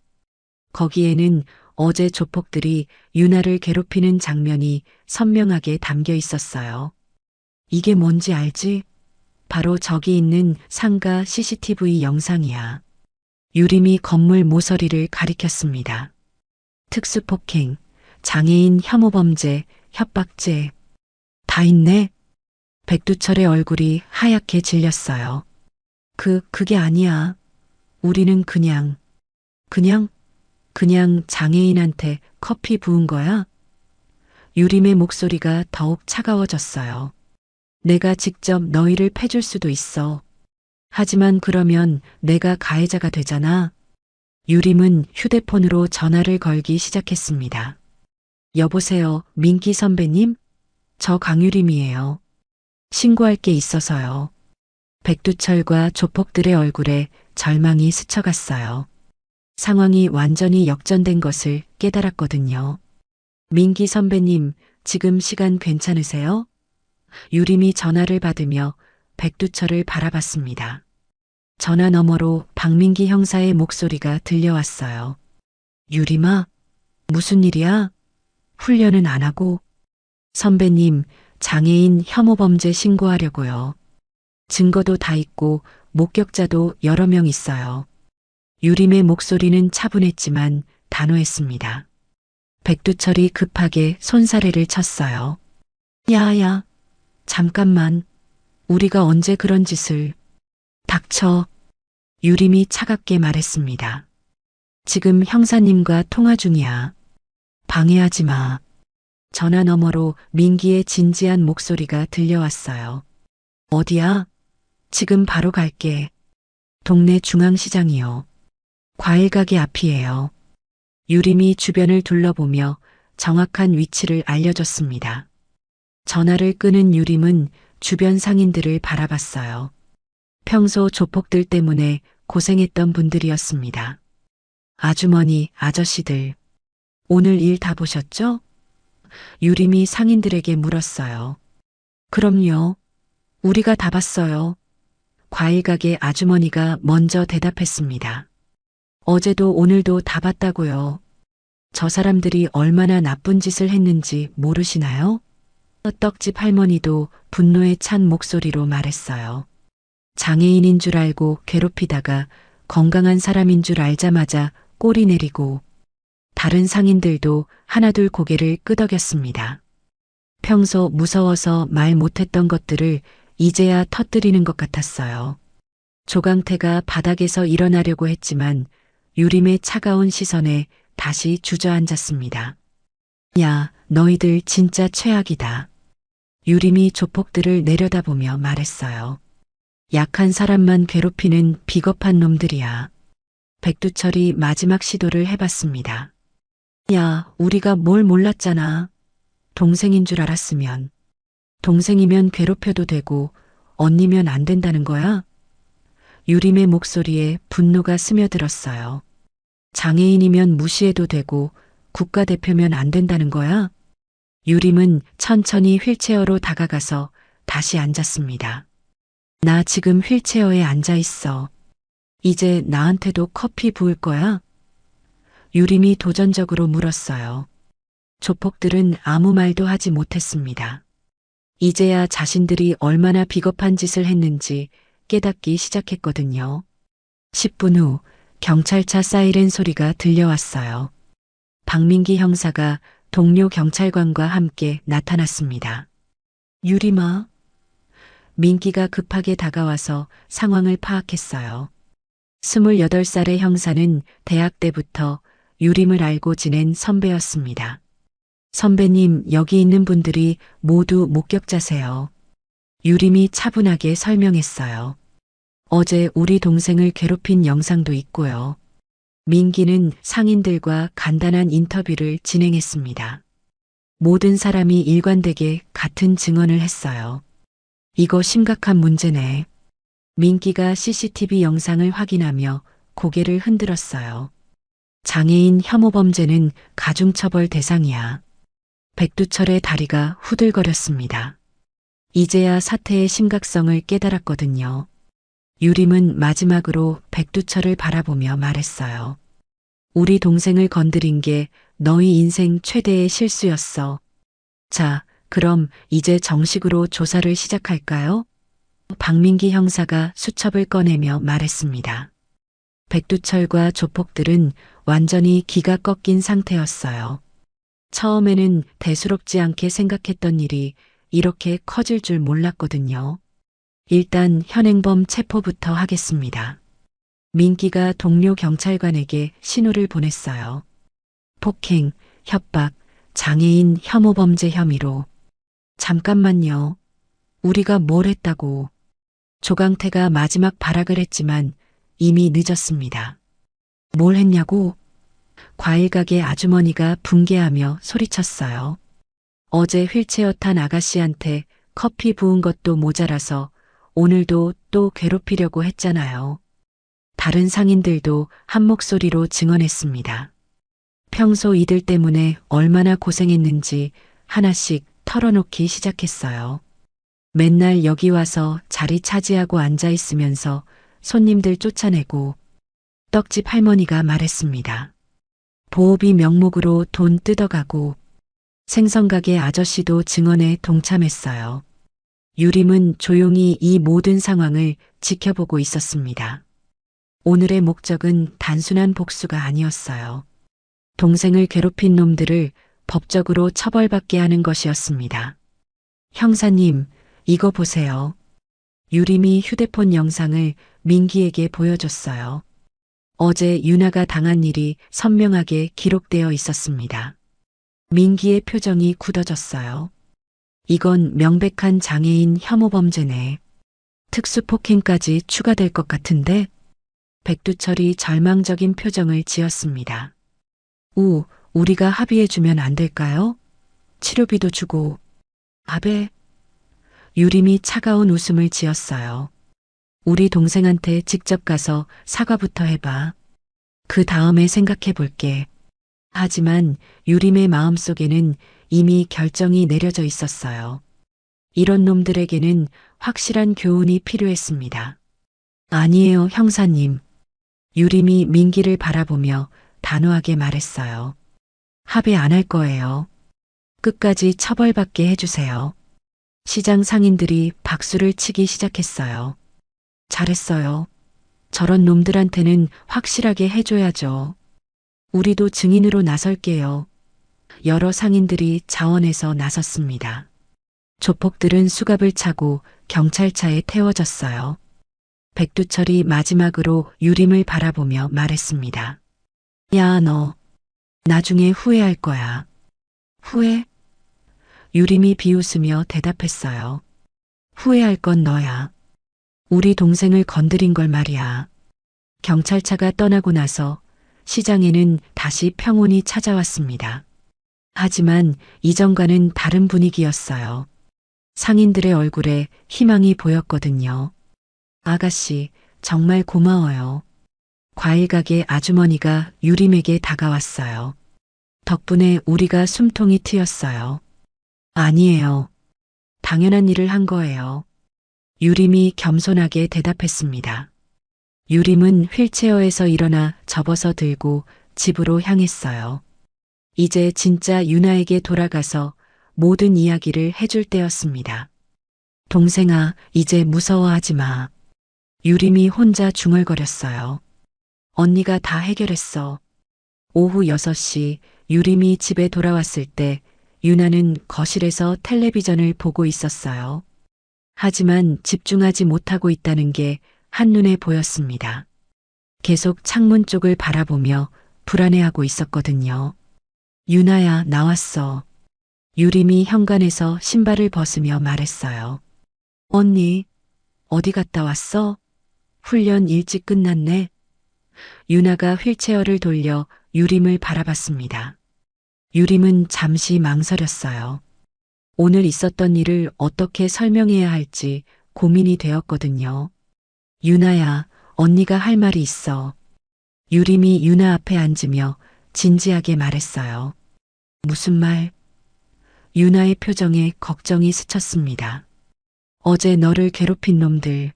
거기에는 어제 조폭들이 유나를 괴롭히는 장면이 선명하게 담겨 있었어요. 이게 뭔지 알지? 바로 저기 있는 상가 CCTV 영상이야. 유림이 건물 모서리를 가리켰습니다. 특수폭행, 장애인 혐오범죄, 협박죄. 다 있네. 백두철의 얼굴이 하얗게 질렸어요. 그게 아니야. 우리는 그냥 장애인한테 커피 부은 거야? 유림의 목소리가 더욱 차가워졌어요. 내가 직접 너희를 패줄 수도 있어. 하지만 그러면 내가 가해자가 되잖아. 유림은 휴대폰으로 전화를 걸기 시작했습니다. 여보세요, 민기 선배님? 저 강유림이에요. 신고할 게 있어서요. 백두철과 조폭들의 얼굴에 절망이 스쳐갔어요. 상황이 완전히 역전된 것을 깨달았거든요. 민기 선배님, 지금 시간 괜찮으세요? 유림이 전화를 받으며 백두철을 바라봤습니다. 전화 너머로 박민기 형사의 목소리가 들려왔어요. 유림아, 무슨 일이야? 훈련은 안 하고? 선배님, 장애인 혐오범죄 신고하려고요. 증거도 다 있고 목격자도 여러 명 있어요. 유림의 목소리는 차분했지만 단호했습니다. 백두철이 급하게 손사래를 쳤어요. 야야, 잠깐만. 우리가 언제 그런 짓을. 닥쳐. 유림이 차갑게 말했습니다. 지금 형사님과 통화 중이야. 방해하지 마. 전화 너머로 민기의 진지한 목소리가 들려왔어요. 어디야? 지금 바로 갈게. 동네 중앙시장이요. 과일가게 앞이에요. 유림이 주변을 둘러보며 정확한 위치를 알려줬습니다. 전화를 끊은 유림은 주변 상인들을 바라봤어요. 평소 조폭들 때문에 고생했던 분들이었습니다. 아주머니, 아저씨들. 오늘 일 다 보셨죠? 유림이 상인들에게 물었어요. 그럼요. 우리가 다 봤어요. 과일가게 아주머니가 먼저 대답했습니다. 어제도 오늘도 다 봤다고요. 저 사람들이 얼마나 나쁜 짓을 했는지 모르시나요? 떡집 할머니도 분노에 찬 목소리로 말했어요. 장애인인 줄 알고 괴롭히다가 건강한 사람인 줄 알자마자 꼬리 내리고. 다른 상인들도 하나둘 고개를 끄덕였습니다. 평소 무서워서 말 못했던 것들을 이제야 터뜨리는 것 같았어요. 조강태가 바닥에서 일어나려고 했지만 유림의 차가운 시선에 다시 주저앉았습니다. 야, 너희들 진짜 최악이다. 유림이 조폭들을 내려다보며 말했어요. 약한 사람만 괴롭히는 비겁한 놈들이야. 백두철이 마지막 시도를 해봤습니다. 야, 우리가 뭘 몰랐잖아. 동생인 줄 알았으면. 동생이면 괴롭혀도 되고 언니면 안 된다는 거야? 유림의 목소리에 분노가 스며들었어요. 장애인이면 무시해도 되고 국가대표면 안 된다는 거야? 유림은 천천히 휠체어로 다가가서 다시 앉았습니다. 나 지금 휠체어에 앉아 있어. 이제 나한테도 커피 부을 거야? 유림이 도전적으로 물었어요. 조폭들은 아무 말도 하지 못했습니다. 이제야 자신들이 얼마나 비겁한 짓을 했는지 깨닫기 시작했거든요. 10분 후 경찰차 사이렌 소리가 들려왔어요. 박민기 형사가 동료 경찰관과 함께 나타났습니다. 유림아. 민기가 급하게 다가와서 상황을 파악했어요. 28살의 형사는 대학 때부터 유림을 알고 지낸 선배였습니다. 선배님, 여기 있는 분들이 모두 목격자세요. 유림이 차분하게 설명했어요. 어제 우리 동생을 괴롭힌 영상도 있고요. 민기는 상인들과 간단한 인터뷰를 진행했습니다. 모든 사람이 일관되게 같은 증언을 했어요. 이거 심각한 문제네. 민기가 CCTV 영상을 확인하며 고개를 흔들었어요. 장애인 혐오 범죄는 가중처벌 대상이야. 백두철의 다리가 후들거렸습니다. 이제야 사태의 심각성을 깨달았거든요. 유림은 마지막으로 백두철을 바라보며 말했어요. 우리 동생을 건드린 게 너희 인생 최대의 실수였어. 자, 그럼 이제 정식으로 조사를 시작할까요? 박민기 형사가 수첩을 꺼내며 말했습니다. 백두철과 조폭들은 완전히 기가 꺾인 상태였어요. 처음에는 대수롭지 않게 생각했던 일이 이렇게 커질 줄 몰랐거든요. 일단 현행범 체포부터 하겠습니다. 민기가 동료 경찰관에게 신호를 보냈어요. 폭행, 협박, 장애인 혐오 범죄 혐의로. 잠깐만요. 우리가 뭘 했다고. 조강태가 마지막 발악을 했지만 이미 늦었습니다. 뭘 했냐고? 과일가게 아주머니가 분개하며 소리쳤어요. 어제 휠체어 탄 아가씨한테 커피 부은 것도 모자라서 오늘도 또 괴롭히려고 했잖아요. 다른 상인들도 한 목소리로 증언했습니다. 평소 이들 때문에 얼마나 고생했는지 하나씩 털어놓기 시작했어요. 맨날 여기 와서 자리 차지하고 앉아 있으면서 손님들 쫓아내고 떡집 할머니가 말했습니다. 보호비 명목으로 돈 뜯어가고 생선가게 아저씨도 증언에 동참했어요. 유림은 조용히 이 모든 상황을 지켜보고 있었습니다. 오늘의 목적은 단순한 복수가 아니었어요. 동생을 괴롭힌 놈들을 법적으로 처벌받게 하는 것이었습니다. 형사님, 이거 보세요. 유림이 휴대폰 영상을 민기에게 보여줬어요. 어제 유나가 당한 일이 선명하게 기록되어 있었습니다. 민기의 표정이 굳어졌어요. 이건 명백한 장애인 혐오 범죄네. 특수폭행까지 추가될 것 같은데? 백두철이 절망적인 표정을 지었습니다. 우리가 합의해주면 안 될까요? 치료비도 주고. 아베. 유림이 차가운 웃음을 지었어요. 우리 동생한테 직접 가서 사과부터 해봐. 그 다음에 생각해 볼게. 하지만 유림의 마음속에는 이미 결정이 내려져 있었어요. 이런 놈들에게는 확실한 교훈이 필요했습니다. 아니에요, 형사님. 유림이 민기를 바라보며 단호하게 말했어요. 합의 안 할 거예요. 끝까지 처벌받게 해주세요. 시장 상인들이 박수를 치기 시작했어요. 잘했어요. 저런 놈들한테는 확실하게 해줘야죠. 우리도 증인으로 나설게요. 여러 상인들이 자원해서 나섰습니다. 조폭들은 수갑을 차고 경찰차에 태워졌어요. 백두철이 마지막으로 유림을 바라보며 말했습니다. 야, 너. 나중에 후회할 거야. 후회? 유림이 비웃으며 대답했어요. 후회할 건 너야. 우리 동생을 건드린 걸 말이야. 경찰차가 떠나고 나서 시장에는 다시 평온이 찾아왔습니다. 하지만 이전과는 다른 분위기였어요. 상인들의 얼굴에 희망이 보였거든요. 아가씨, 정말 고마워요. 과일가게 아주머니가 유림에게 다가왔어요. 덕분에 우리가 숨통이 트였어요. 아니에요. 당연한 일을 한 거예요. 유림이 겸손하게 대답했습니다. 유림은 휠체어에서 일어나 접어서 들고 집으로 향했어요. 이제 진짜 유나에게 돌아가서 모든 이야기를 해줄 때였습니다. 동생아, 이제 무서워하지 마. 유림이 혼자 중얼거렸어요. 언니가 다 해결했어. 오후 6시 유림이 집에 돌아왔을 때 유나는 거실에서 텔레비전을 보고 있었어요. 하지만 집중하지 못하고 있다는 게 한눈에 보였습니다. 계속 창문 쪽을 바라보며 불안해하고 있었거든요. 유나야, 나왔어. 유림이 현관에서 신발을 벗으며 말했어요. 언니, 어디 갔다 왔어? 훈련 일찍 끝났네. 유나가 휠체어를 돌려 유림을 바라봤습니다. 유림은 잠시 망설였어요. 오늘 있었던 일을 어떻게 설명해야 할지 고민이 되었거든요. 유나야, 언니가 할 말이 있어. 유림이 유나 앞에 앉으며 진지하게 말했어요. 무슨 말? 유나의 표정에 걱정이 스쳤습니다. 어제 너를 괴롭힌 놈들,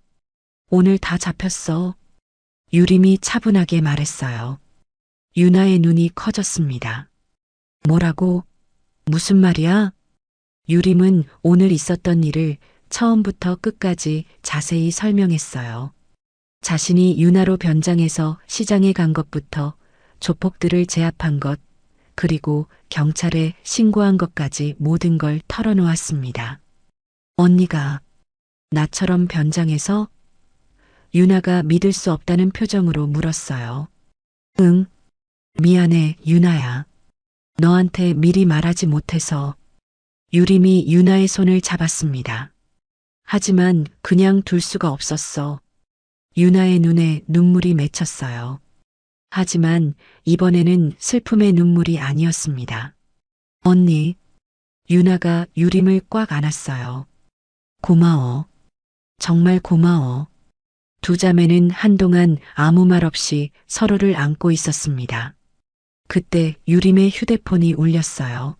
오늘 다 잡혔어. 유림이 차분하게 말했어요. 유나의 눈이 커졌습니다. 뭐라고? 무슨 말이야? 유림은 오늘 있었던 일을 처음부터 끝까지 자세히 설명했어요. 자신이 유나로 변장해서 시장에 간 것부터 조폭들을 제압한 것, 그리고 경찰에 신고한 것까지 모든 걸 털어놓았습니다. 언니가 나처럼 변장해서? 유나가 믿을 수 없다는 표정으로 물었어요. 응, 미안해, 유나야. 너한테 미리 말하지 못해서. 유림이 유나의 손을 잡았습니다. 하지만 그냥 둘 수가 없었어. 유나의 눈에 눈물이 맺혔어요. 하지만 이번에는 슬픔의 눈물이 아니었습니다. 언니, 유나가 유림을 꽉 안았어요. 고마워. 정말 고마워. 두 자매는 한동안 아무 말 없이 서로를 안고 있었습니다. 그때 유림의 휴대폰이 울렸어요.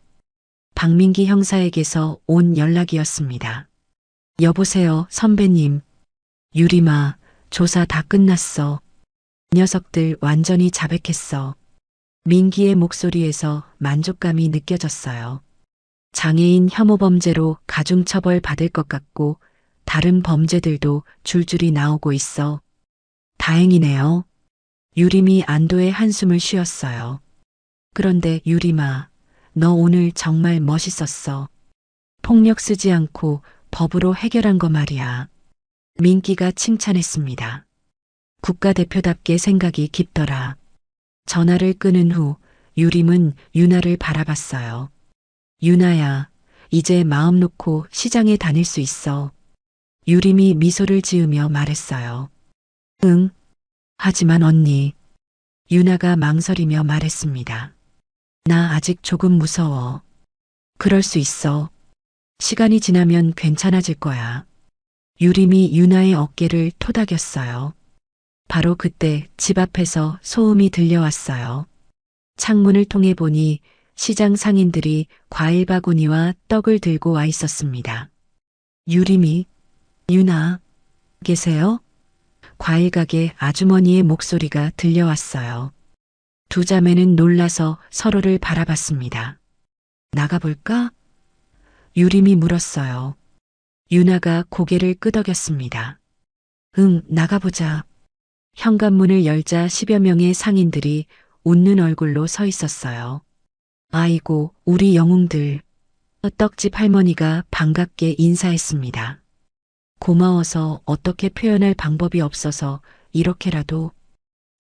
박민기 형사에게서 온 연락이었습니다. 여보세요, 선배님. 유림아, 조사 다 끝났어. 녀석들 완전히 자백했어. 민기의 목소리에서 만족감이 느껴졌어요. 장애인 혐오 범죄로 가중처벌 받을 것 같고 다른 범죄들도 줄줄이 나오고 있어. 다행이네요. 유림이 안도의 한숨을 쉬었어요. 그런데 유림아, 너 오늘 정말 멋있었어. 폭력 쓰지 않고 법으로 해결한 거 말이야. 민기가 칭찬했습니다. 국가대표답게 생각이 깊더라. 전화를 끊은 후 유림은 유나를 바라봤어요. 유나야, 이제 마음 놓고 시장에 다닐 수 있어. 유림이 미소를 지으며 말했어요. 응. 하지만 언니. 유나가 망설이며 말했습니다. 나 아직 조금 무서워. 그럴 수 있어. 시간이 지나면 괜찮아질 거야. 유림이 유나의 어깨를 토닥였어요. 바로 그때 집 앞에서 소음이 들려왔어요. 창문을 통해 보니 시장 상인들이 과일 바구니와 떡을 들고 와 있었습니다. 유림이, 유나, 계세요? 과일 가게 아주머니의 목소리가 들려왔어요. 두 자매는 놀라서 서로를 바라봤습니다. 나가볼까? 유림이 물었어요. 유나가 고개를 끄덕였습니다. 응, 나가보자. 현관문을 열자 10여 명의 상인들이 웃는 얼굴로 서 있었어요. 아이고, 우리 영웅들. 떡집 할머니가 반갑게 인사했습니다. 고마워서 어떻게 표현할 방법이 없어서 이렇게라도.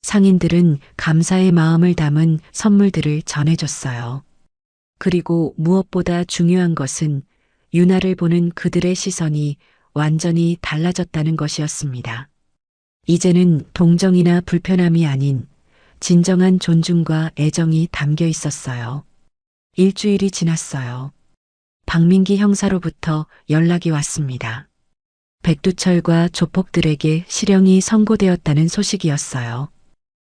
상인들은 감사의 마음을 담은 선물들을 전해줬어요. 그리고 무엇보다 중요한 것은 유나를 보는 그들의 시선이 완전히 달라졌다는 것이었습니다. 이제는 동정이나 불편함이 아닌 진정한 존중과 애정이 담겨 있었어요. 일주일이 지났어요. 박민기 형사로부터 연락이 왔습니다. 백두철과 조폭들에게 실형이 선고되었다는 소식이었어요.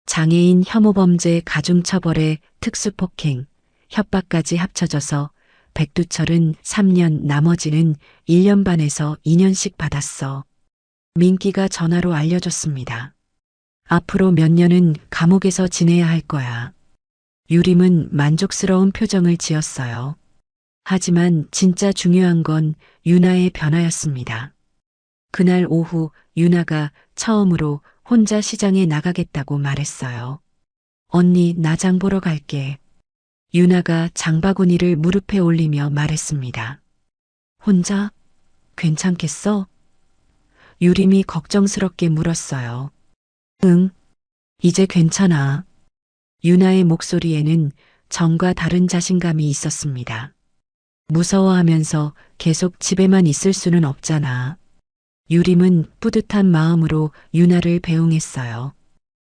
장애인 혐오범죄 가중처벌에 특수폭행, 협박까지 합쳐져서 백두철은 3년, 나머지는 1년 반에서 2년씩 받았어. 민기가 전화로 알려줬습니다. 앞으로 몇 년은 감옥에서 지내야 할 거야. 유림은 만족스러운 표정을 지었어요. 하지만 진짜 중요한 건 유나의 변화였습니다. 그날 오후 유나가 처음으로 혼자 시장에 나가겠다고 말했어요. 언니, 나 장 보러 갈게. 유나가 장바구니를 무릎에 올리며 말했습니다. 혼자? 괜찮겠어? 유림이 걱정스럽게 물었어요. 응, 이제 괜찮아. 유나의 목소리에는 전과 다른 자신감이 있었습니다. 무서워하면서 계속 집에만 있을 수는 없잖아. 유림은 뿌듯한 마음으로 유나를 배웅했어요.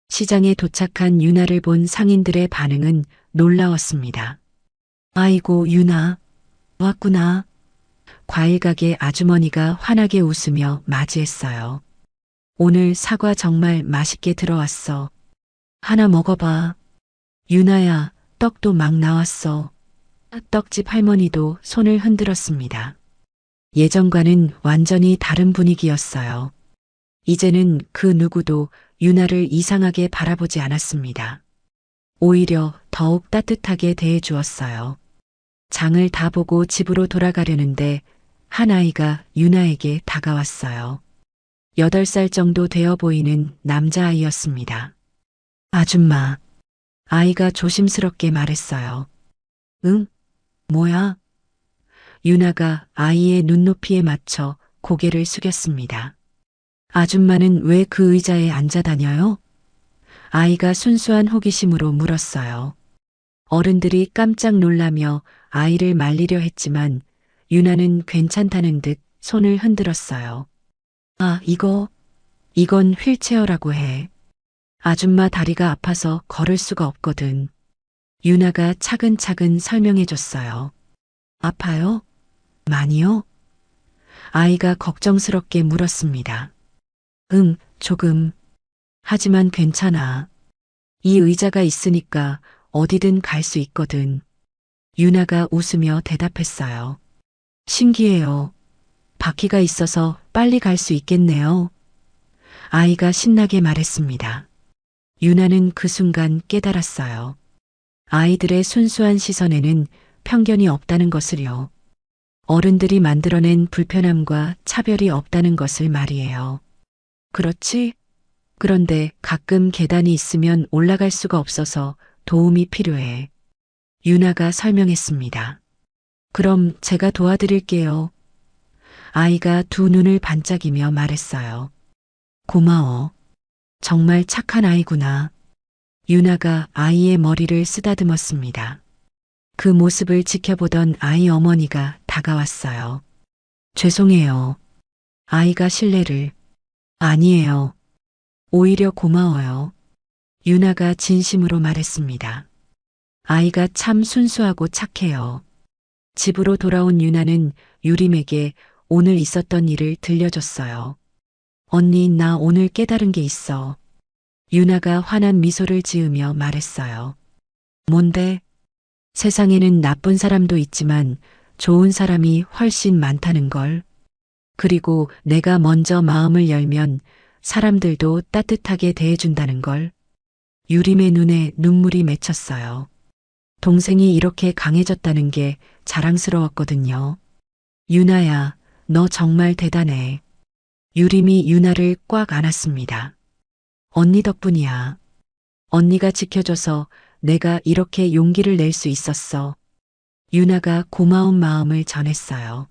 시장에 도착한 유나를 본 상인들의 반응은 놀라웠습니다. 아이고, 유나, 왔구나. 과일 가게 아주머니가 환하게 웃으며 맞이했어요. 오늘 사과 정말 맛있게 들어왔어. 하나 먹어봐. 유나야, 떡도 막 나왔어. 떡집 할머니도 손을 흔들었습니다. 예전과는 완전히 다른 분위기였어요. 이제는 그 누구도 유나를 이상하게 바라보지 않았습니다. 오히려 더욱 따뜻하게 대해 주었어요. 장을 다 보고 집으로 돌아가려는데 한 아이가 유나에게 다가왔어요. 8살 정도 되어 보이는 남자아이였습니다. 아줌마. 아이가 조심스럽게 말했어요. 응? 뭐야? 유나가 아이의 눈높이에 맞춰 고개를 숙였습니다. 아줌마는 왜 그 의자에 앉아 다녀요? 아이가 순수한 호기심으로 물었어요. 어른들이 깜짝 놀라며 아이를 말리려 했지만 유나는 괜찮다는 듯 손을 흔들었어요. 아, 이건 휠체어라고 해. 아줌마 다리가 아파서 걸을 수가 없거든. 유나가 차근차근 설명해 줬어요. 아파요? 많이요? 아이가 걱정스럽게 물었습니다. 응, 조금. 하지만 괜찮아. 이 의자가 있으니까 어디든 갈 수 있거든. 유나가 웃으며 대답했어요. 신기해요. 바퀴가 있어서 빨리 갈 수 있겠네요. 아이가 신나게 말했습니다. 유나는 그 순간 깨달았어요. 아이들의 순수한 시선에는 편견이 없다는 것을요. 어른들이 만들어낸 불편함과 차별이 없다는 것을 말이에요. 그렇지? 그런데 가끔 계단이 있으면 올라갈 수가 없어서 도움이 필요해. 유나가 설명했습니다. 그럼 제가 도와드릴게요. 아이가 두 눈을 반짝이며 말했어요. 고마워. 정말 착한 아이구나. 유나가 아이의 머리를 쓰다듬었습니다. 그 모습을 지켜보던 아이 어머니가 다가왔어요. 죄송해요. 아이가 실례를. 아니에요. 오히려 고마워요. 유나가 진심으로 말했습니다. 아이가 참 순수하고 착해요. 집으로 돌아온 유나는 유림에게 오늘 있었던 일을 들려줬어요. 언니, 나 오늘 깨달은 게 있어. 유나가 환한 미소를 지으며 말했어요. 뭔데? 세상에는 나쁜 사람도 있지만 좋은 사람이 훨씬 많다는 걸. 그리고 내가 먼저 마음을 열면 사람들도 따뜻하게 대해준다는 걸. 유림의 눈에 눈물이 맺혔어요. 동생이 이렇게 강해졌다는 게 자랑스러웠거든요. 유나야, 너 정말 대단해. 유림이 유나를 꽉 안았습니다. 언니 덕분이야. 언니가 지켜줘서 내가 이렇게 용기를 낼 수 있었어. 유나가 고마운 마음을 전했어요.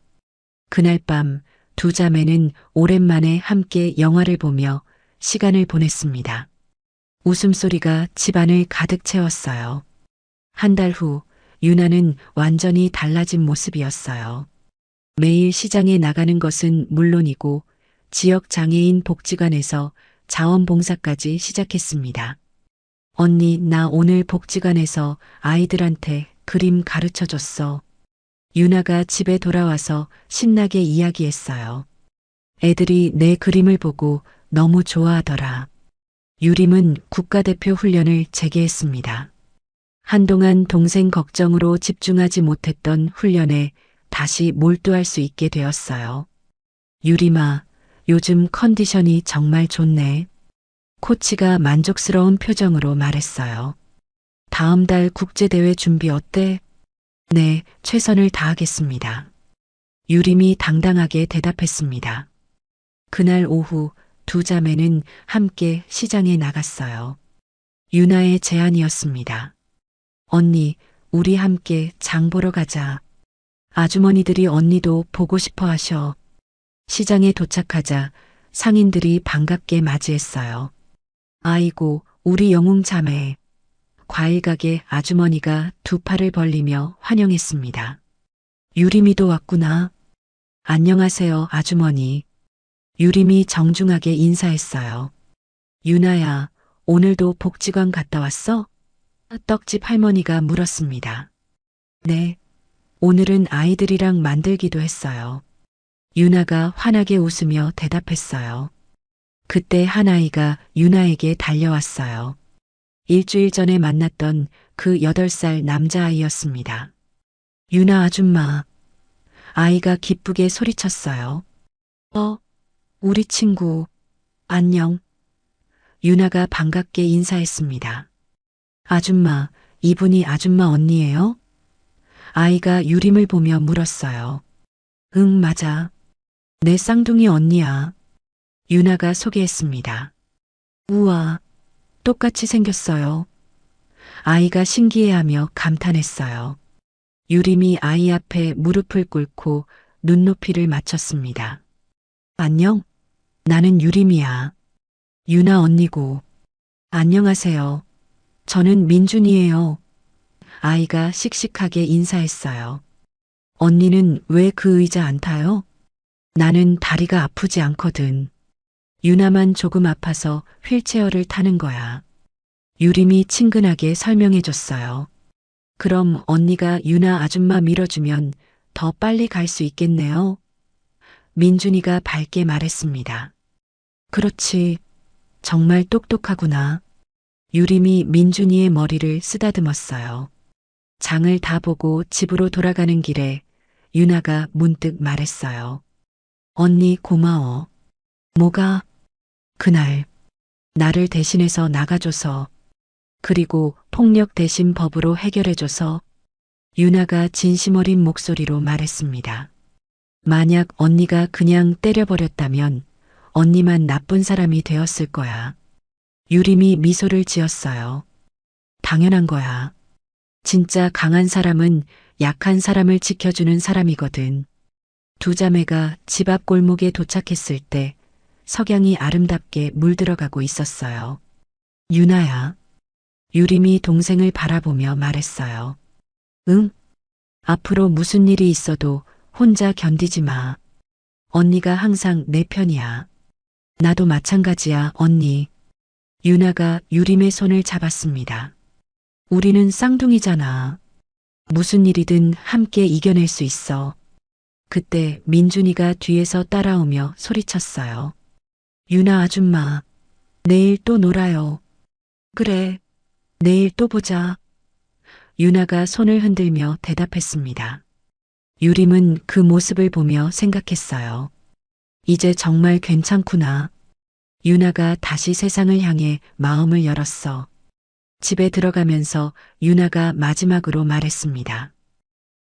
그날 밤 두 자매는 오랜만에 함께 영화를 보며 시간을 보냈습니다. 웃음소리가 집안을 가득 채웠어요. 한 달 후 유나는 완전히 달라진 모습이었어요. 매일 시장에 나가는 것은 물론이고 지역 장애인 복지관에서 자원봉사까지 시작했습니다. 언니, 나 오늘 복지관에서 아이들한테 그림 가르쳐 줬어. 유나가 집에 돌아와서 신나게 이야기했어요. 애들이 내 그림을 보고 너무 좋아하더라. 유림은 국가대표 훈련을 재개했습니다. 한동안 동생 걱정으로 집중하지 못했던 훈련에 다시 몰두할 수 있게 되었어요. 유림아, 요즘 컨디션이 정말 좋네. 코치가 만족스러운 표정으로 말했어요. 다음 달 국제대회 준비 어때? 네, 최선을 다하겠습니다. 유림이 당당하게 대답했습니다. 그날 오후 두 자매는 함께 시장에 나갔어요. 유나의 제안이었습니다. 언니, 우리 함께 장 보러 가자. 아주머니들이 언니도 보고 싶어 하셔. 시장에 도착하자 상인들이 반갑게 맞이했어요. 아이고, 우리 영웅 자매. 과일 가게 아주머니가 두 팔을 벌리며 환영했습니다. 유림이도 왔구나. 안녕하세요, 아주머니. 유림이 정중하게 인사했어요. 유나야, 오늘도 복지관 갔다 왔어? 떡집 할머니가 물었습니다. 네, 오늘은 아이들이랑 만들기도 했어요. 유나가 환하게 웃으며 대답했어요. 그때 한 아이가 유나에게 달려왔어요. 일주일 전에 만났던 그 8살 남자아이였습니다. 유나 아줌마. 아이가 기쁘게 소리쳤어요. 우리 친구. 안녕. 유나가 반갑게 인사했습니다. 아줌마, 이분이 아줌마 언니예요? 아이가 유림을 보며 물었어요. 응, 맞아. 내 쌍둥이 언니야. 유나가 소개했습니다. 우와, 똑같이 생겼어요. 아이가 신기해하며 감탄했어요. 유림이 아이 앞에 무릎을 꿇고 눈높이를 맞췄습니다. 안녕? 나는 유림이야. 유나 언니고. 안녕하세요. 저는 민준이에요. 아이가 씩씩하게 인사했어요. 언니는 왜 그 의자 안 타요? 나는 다리가 아프지 않거든. 유나만 조금 아파서 휠체어를 타는 거야. 유림이 친근하게 설명해줬어요. 그럼 언니가 유나 아줌마 밀어주면 더 빨리 갈 수 있겠네요. 민준이가 밝게 말했습니다. 그렇지. 정말 똑똑하구나. 유림이 민준이의 머리를 쓰다듬었어요. 장을 다 보고 집으로 돌아가는 길에 유나가 문득 말했어요. 언니 고마워. 뭐가? 그날 나를 대신해서 나가줘서, 그리고 폭력 대신 법으로 해결해줘서. 유나가 진심 어린 목소리로 말했습니다. 만약 언니가 그냥 때려버렸다면 언니만 나쁜 사람이 되었을 거야. 유림이 미소를 지었어요. 당연한 거야. 진짜 강한 사람은 약한 사람을 지켜주는 사람이거든. 두 자매가 집 앞 골목에 도착했을 때 석양이 아름답게 물들어가고 있었어요. 유나야. 유림이 동생을 바라보며 말했어요. 응? 앞으로 무슨 일이 있어도 혼자 견디지 마. 언니가 항상 내 편이야. 나도 마찬가지야, 언니. 유나가 유림의 손을 잡았습니다. 우리는 쌍둥이잖아. 무슨 일이든 함께 이겨낼 수 있어. 그때 민준이가 뒤에서 따라오며 소리쳤어요. 유나 아줌마, 내일 또 놀아요. 그래, 내일 또 보자. 유나가 손을 흔들며 대답했습니다. 유림은 그 모습을 보며 생각했어요. 이제 정말 괜찮구나. 유나가 다시 세상을 향해 마음을 열었어. 집에 들어가면서 유나가 마지막으로 말했습니다.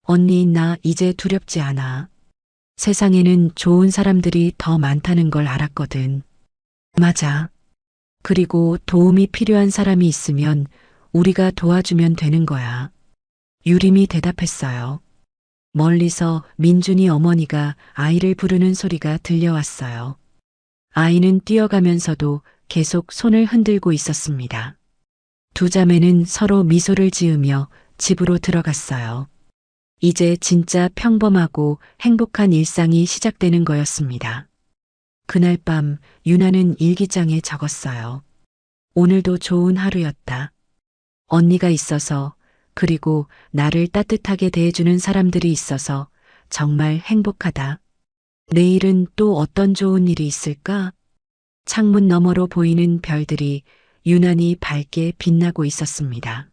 언니, 나 이제 두렵지 않아. 세상에는 좋은 사람들이 더 많다는 걸 알았거든. 맞아. 그리고 도움이 필요한 사람이 있으면 우리가 도와주면 되는 거야. 유림이 대답했어요. 멀리서 민준이 어머니가 아이를 부르는 소리가 들려왔어요. 아이는 뛰어가면서도 계속 손을 흔들고 있었습니다. 두 자매는 서로 미소를 지으며 집으로 들어갔어요. 이제 진짜 평범하고 행복한 일상이 시작되는 거였습니다. 그날 밤 유나는 일기장에 적었어요. 오늘도 좋은 하루였다. 언니가 있어서, 그리고 나를 따뜻하게 대해주는 사람들이 있어서 정말 행복하다. 내일은 또 어떤 좋은 일이 있을까? 창문 너머로 보이는 별들이 유난히 밝게 빛나고 있었습니다.